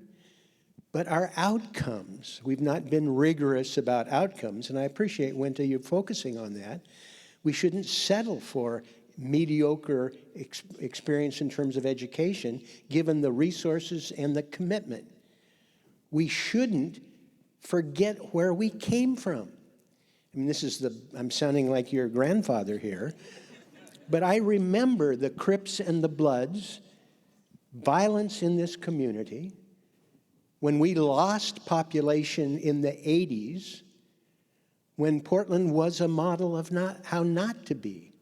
But our outcomes, we've not been rigorous about outcomes, and I appreciate, Winta, you focusing on that. We shouldn't settle for mediocre experience in terms of education, given the resources and the commitment. We shouldn't forget where we came from. I mean, I'm sounding like your grandfather here, but I remember the Crips and the Bloods, violence in this community, when we lost population in the 80s, when Portland was a model of how not to be.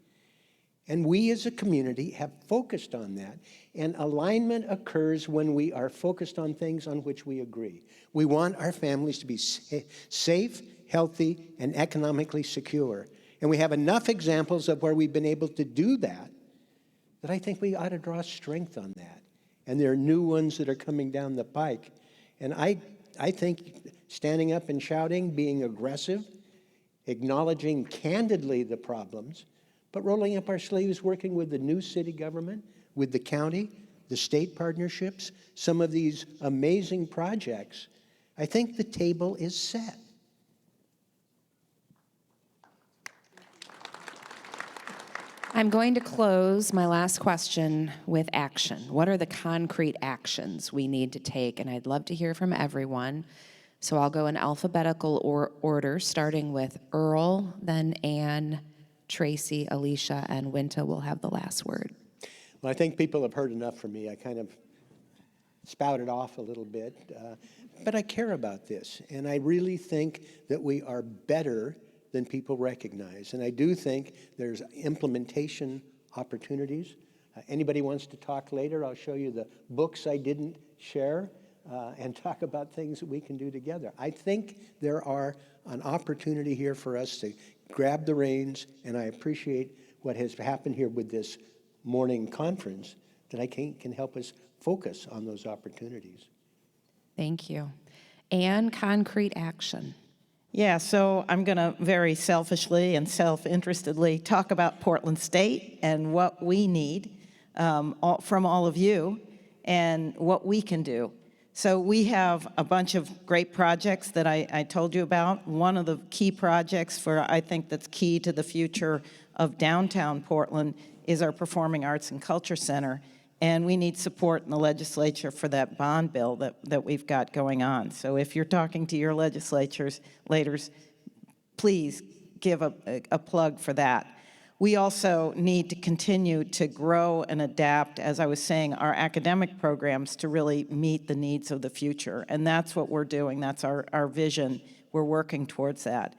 And we as a community have focused on that. And alignment occurs when we are focused on things on which we agree. We want our families to be safe, healthy, and economically secure. And we have enough examples of where we've been able to do that, that I think we ought to draw strength on that. And there are new ones that are coming down the pike. And I think standing up and shouting, being aggressive, acknowledging candidly the problems, but rolling up our sleeves, working with the new city government, with the county, the state partnerships, some of these amazing projects, I think the table is set.
I'm going to close my last question with action. What are the concrete actions we need to take? And I'd love to hear from everyone. So I'll go in alphabetical order, starting with Earl, then Anne, Tracy, Alicia, and Winta will have the last word.
Well, I think people have heard enough from me. I kind of spouted off a little bit, but I care about this. And I really think that we are better than people recognize. And I do think there's implementation opportunities. Anybody wants to talk later, I'll show you the books I didn't share and talk about things that we can do together. I think there are an opportunity here for us to grab the reins, and I appreciate what has happened here with this morning conference, that I can help us focus on those opportunities.
Thank you. Anne, concrete action.
Yeah, so I'm going to very selfishly and self-interestedly talk about Portland State and what we need from all of you and what we can do. So we have a bunch of great projects that I told you about. One of the key projects I think that's key to the future of downtown Portland is our Performing Arts and Culture Center. And we need support in the legislature for that bond bill that we've got going on. So if you're talking to your legislators, please give a plug for that. We also need to continue to grow and adapt, as I was saying, our academic programs to really meet the needs of the future. And that's what we're doing. That's our vision. We're working towards that.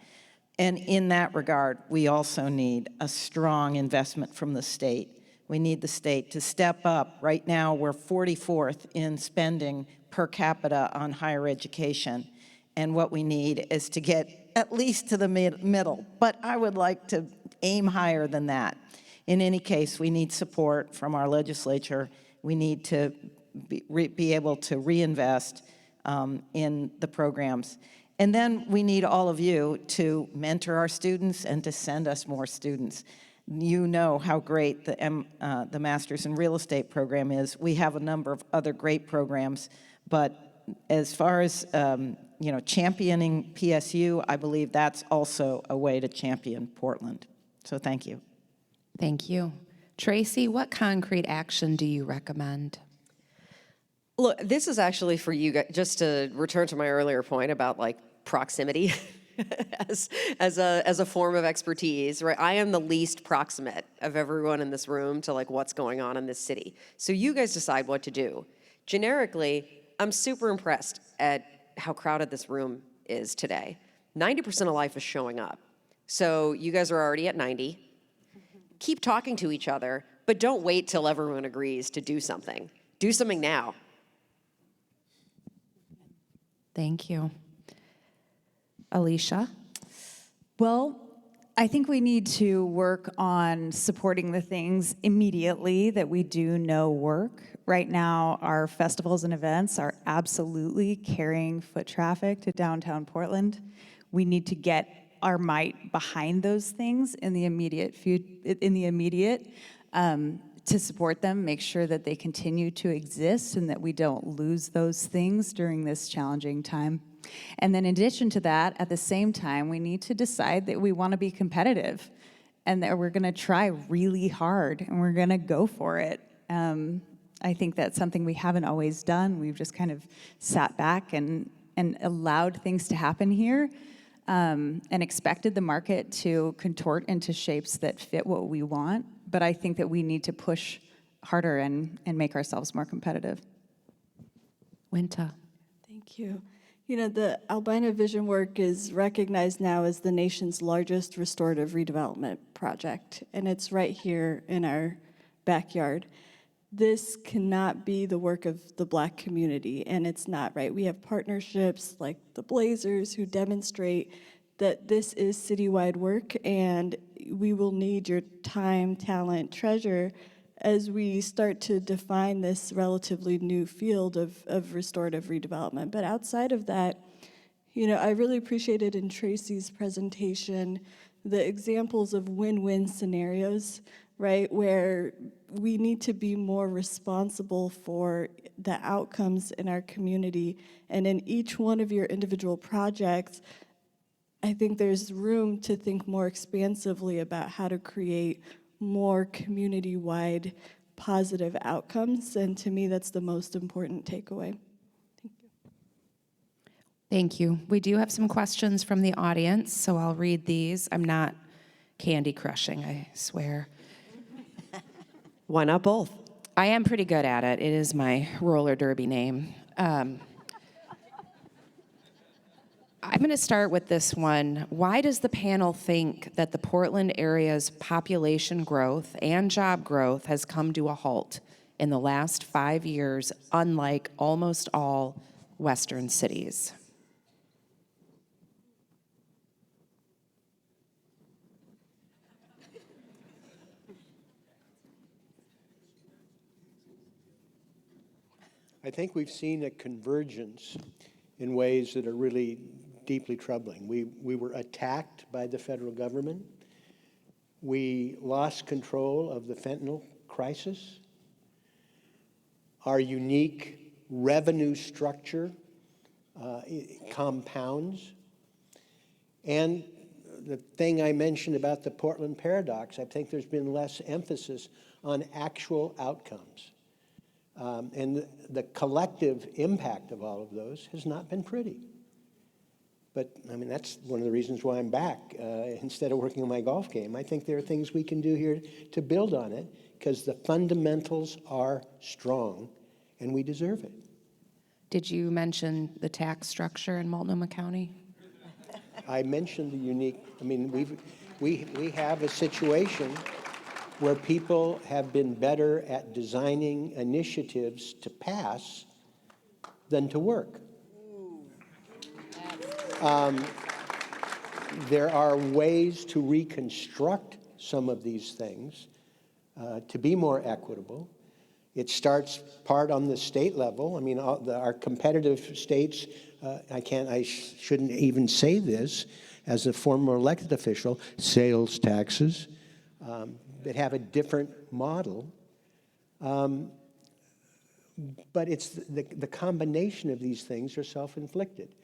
And in that regard, we also need a strong investment from the state. We need the state to step up. Right now, we're 44th in spending per capita on higher education. And what we need is to get at least to the middle. But I would like to aim higher than that. In any case, we need support from our legislature. We need to be able to reinvest in the programs. And then we need all of you to mentor our students and to send us more students. You know how great the Masters in Real Estate program is. We have a number of other great programs, but as far as championing PSU, I believe that's also a way to champion Portland. So thank you.
Thank you. Tracy, what concrete action do you recommend?
Look, this is actually for you guys, just to return to my earlier point about like proximity as a form of expertise, right? I am the least proximate of everyone in this room to like what's going on in this city. So you guys decide what to do. Generically, I'm super impressed at how crowded this room is today. 90% of life is showing up. So you guys are already at 90. Keep talking to each other, but don't wait till everyone agrees to do something. Do something now.
Thank you. Alicia?
Well, I think we need to work on supporting the things immediately that we do know work. Right now, our festivals and events are absolutely carrying foot traffic to downtown Portland. We need to get our might behind those things in the immediate to support them, make sure that they continue to exist and that we don't lose those things during this challenging time. And then in addition to that, at the same time, we need to decide that we want to be competitive and that we're going to try really hard and we're going to go for it. I think that's something we haven't always done. We've just kind of sat back and allowed things to happen here and expected the market to contort into shapes that fit what we want. But I think that we need to push harder and make ourselves more competitive.
Winta.
Thank you. You know, the Albina Vision Work is recognized now as the nation's largest restorative redevelopment project, and it's right here in our backyard. This cannot be the work of the Black community, and it's not, right? We have partnerships like the Blazers who demonstrate that this is citywide work, and we will need your time, talent, treasure as we start to define this relatively new field of restorative redevelopment. But outside of that, you know, I really appreciated in Tracy's presentation the examples of win-win scenarios, right, where we need to be more responsible for the outcomes in our community. And in each one of your individual projects, I think there's room to think more expansively about how to create more community-wide positive outcomes. And to me, that's the most important takeaway. Thank you.
Thank you. We do have some questions from the audience, so I'll read these. I'm not candy crushing, I swear.
Why not both?
I am pretty good at it. It is my roller derby name. I'm going to start with this one. Why does the panel think that the Portland area's population growth and job growth has come to a halt in the last 5 years, unlike almost all Western cities?
I think we've seen a convergence in ways that are really deeply troubling. We were attacked by the federal government. We lost control of the fentanyl crisis. Our unique revenue structure compounds. And the thing I mentioned about the Portland paradox, I think there's been less emphasis on actual outcomes. And the collective impact of all of those has not been pretty. But I mean, that's one of the reasons why I'm back instead of working on my golf game. I think there are things we can do here to build on it because the fundamentals are strong and we deserve it.
Did you mention the tax structure in Multnomah County?
I mentioned the unique, I mean, we have a situation where people have been better at designing initiatives to pass than to work. There are ways to reconstruct some of these things to be more equitable. It starts part on the state level. I mean, our competitive states, I shouldn't even say this as a former elected official, sales taxes that have a different model. But it's the combination of these things are self-inflicted.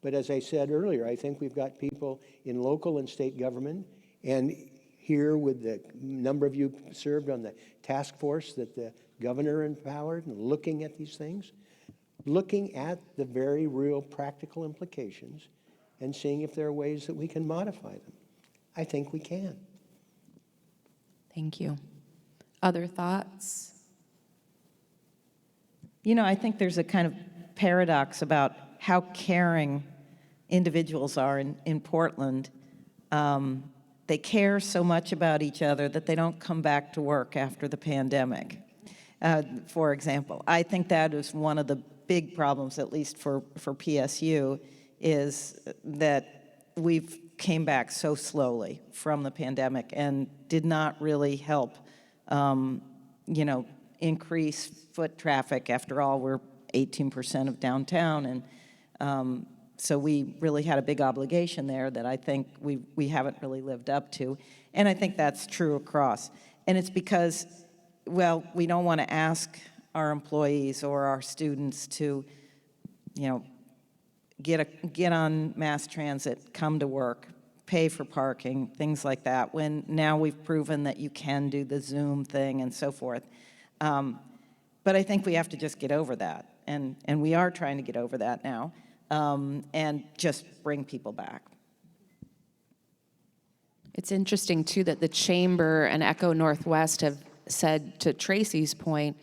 But as I said earlier, I think we've got people in local and state government, and here with the number of you served on the task force that the governor empowered and looking at these things, looking at the very real practical implications and seeing if there are ways that we can modify them. I think we can.
Thank you. Other thoughts?
You know, I think there's a kind of paradox about how caring individuals are in Portland. They care so much about each other that they don't come back to work after the pandemic, for example. I think that is one of the big problems, at least for PSU, is that we've came back so slowly from the pandemic and did not really help, increase foot traffic. After all, we're 18% of downtown, and so we really had a big obligation there that I think we haven't really lived up to. And I think that's true across. And it's because, well, we don't want to ask our employees or our students to, get on mass transit, come to work, pay for parking, things like that, when now we've proven that you can do the Zoom thing and so forth. But I think we have to just get over that. And we are trying to get over that now. And just bring people back.
It's interesting, too, that the Chamber and Echo Northwest have said, to Tracy's point,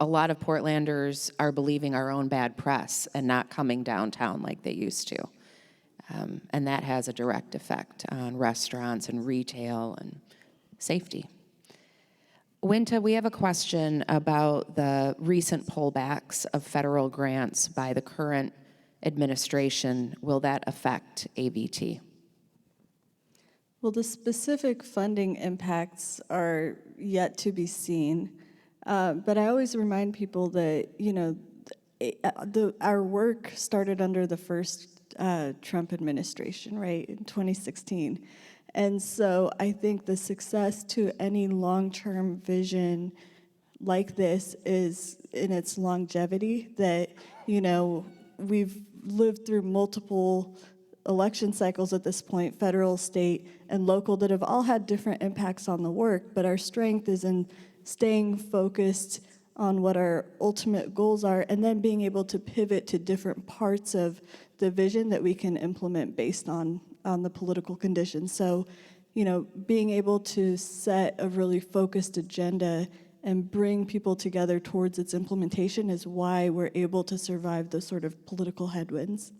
a lot of Portlanders are believing our own bad press and not coming downtown like they used to. And that has a direct effect on restaurants and retail and safety. Winta, we have a question about the recent pullbacks of federal grants by the current administration. Will that affect AVT?
Well, the specific funding impacts are yet to be seen. But I always remind people that, our work started under the first Trump administration, right, in 2016. And so I think the success to any long-term vision like this is in its longevity, that, we've lived through multiple election cycles at this point, federal, state, and local, that have all had different impacts on the work, but our strength is in staying focused on what our ultimate goals are, and then being able to pivot to different parts of the vision that we can implement based on the political conditions. So, being able to set a really focused agenda and bring people together towards its implementation is why we're able to survive those sort of political headwinds.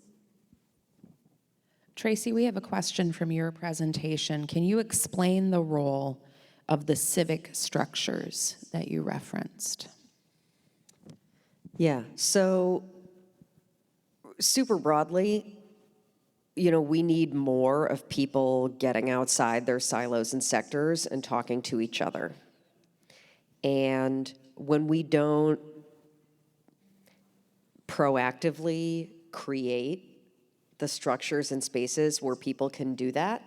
Tracy, we have a question from your presentation. Can you explain the role of the civic structures that you referenced?
Yeah, so super broadly, we need more of people getting outside their silos and sectors and talking to each other. And when we don't proactively create the structures and spaces where people can do that,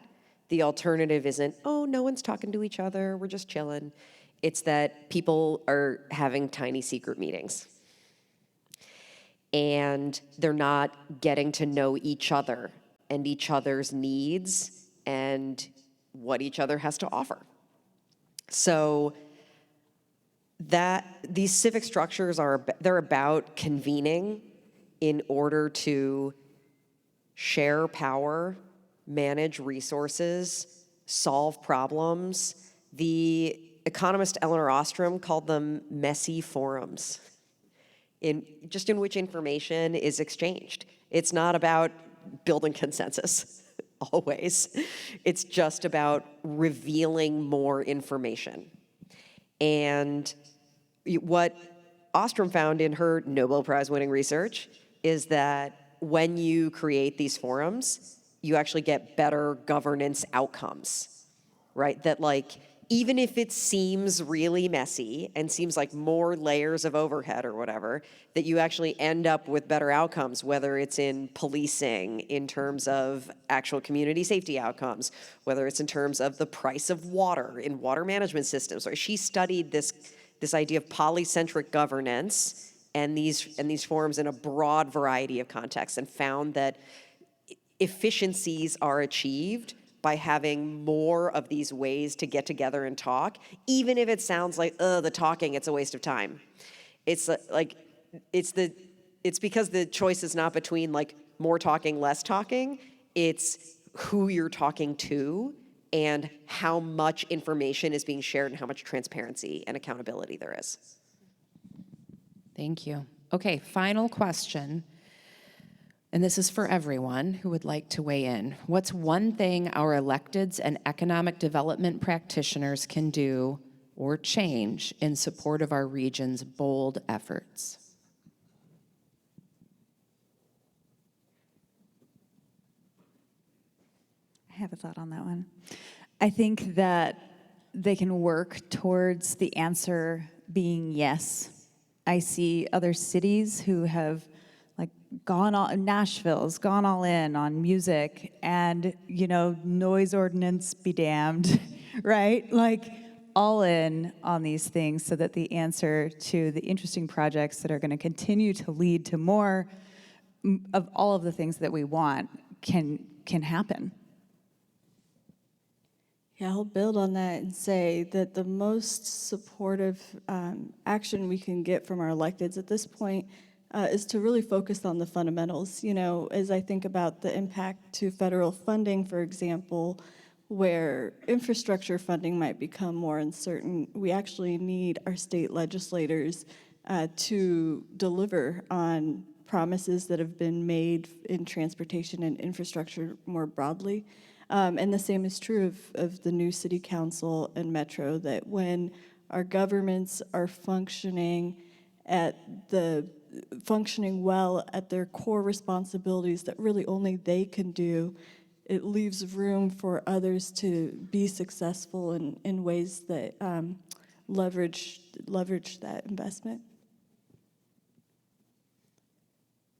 the alternative isn't, oh, no one's talking to each other, we're just chilling. It's that people are having tiny secret meetings. and they're not getting to know each other and each other's needs and what each other has to offer. So these civic structures they're about convening in order to share power, manage resources, solve problems. The economist Eleanor Ostrom called them messy forums, in which information is exchanged. It's not about building consensus, always. It's just about revealing more information. And what Ostrom found in her Nobel Prize-winning research is that when you create these forums, you actually get better governance outcomes, right? That like, even if it seems really messy and seems like more layers of overhead or whatever, that you actually end up with better outcomes, whether it's in policing, in terms of actual community safety outcomes, whether it's in terms of the price of water in water management systems. Right? She studied this idea of polycentric governance and these forums in a broad variety of contexts, and found that efficiencies are achieved by having more of these ways to get together and talk, even if it sounds like, the talking, it's a waste of time. It's it's because the choice is not between like more talking, less talking. It's who you're talking to and how much information is being shared and how much transparency and accountability there is.
Thank you. Okay, final question. And this is for everyone who would like to weigh in. What's one thing our electeds and economic development practitioners can do or change in support of our region's bold efforts?
I have a thought on that one. I think that they can work towards the answer being yes. I see other cities who have Nashville's gone all in on music and, noise ordinance be damned, right? Like all in on these things so that the answer to the interesting projects that are going to continue to lead to more of all of the things that we want can happen.
Yeah, I'll build on that and say that the most supportive action we can get from our electeds at this point is to really focus on the fundamentals. As I think about the impact to federal funding, for example, where infrastructure funding might become more uncertain, we actually need our state legislators to deliver on promises that have been made in transportation and infrastructure more broadly. And the same is true of the new city council and metro, that when our governments are functioning well at their core responsibilities that really only they can do, it leaves room for others to be successful in ways that leverage that investment.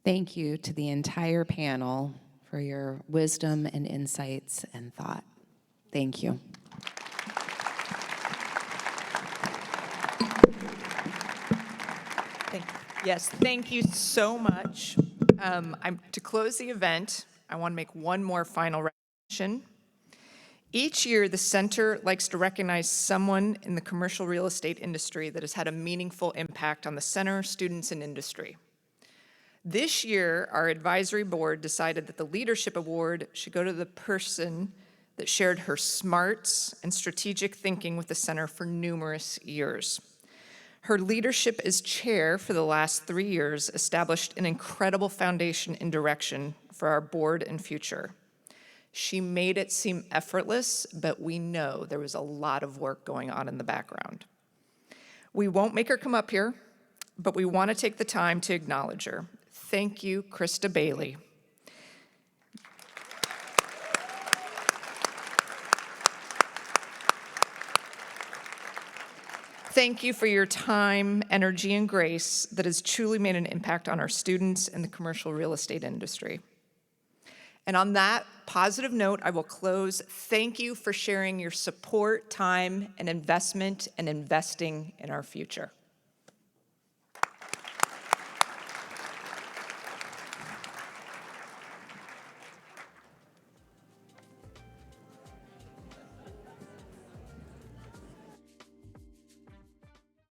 Thank you to the entire panel for your wisdom and insights and thought. Thank you.
Yes, thank you so much. To close the event, I want to make one more final recognition. Each year, the center likes to recognize someone in the commercial real estate industry that has had a meaningful impact on the center, students, and industry. This year, our advisory board decided that the Leadership Award should go to the person that shared her smarts and strategic thinking with the center for numerous years. Her leadership as chair for the last 3 years established an incredible foundation and direction for our board and future. She made it seem effortless, but we know there was a lot of work going on in the background. We won't make her come up here, but we want to take the time to acknowledge her. Thank you, Krista Bailey. Thank you for your time, energy, and grace that has truly made an impact on our students and the commercial real estate industry. And on that positive note, I will close. Thank you for sharing your support, time, and investment and investing in our future.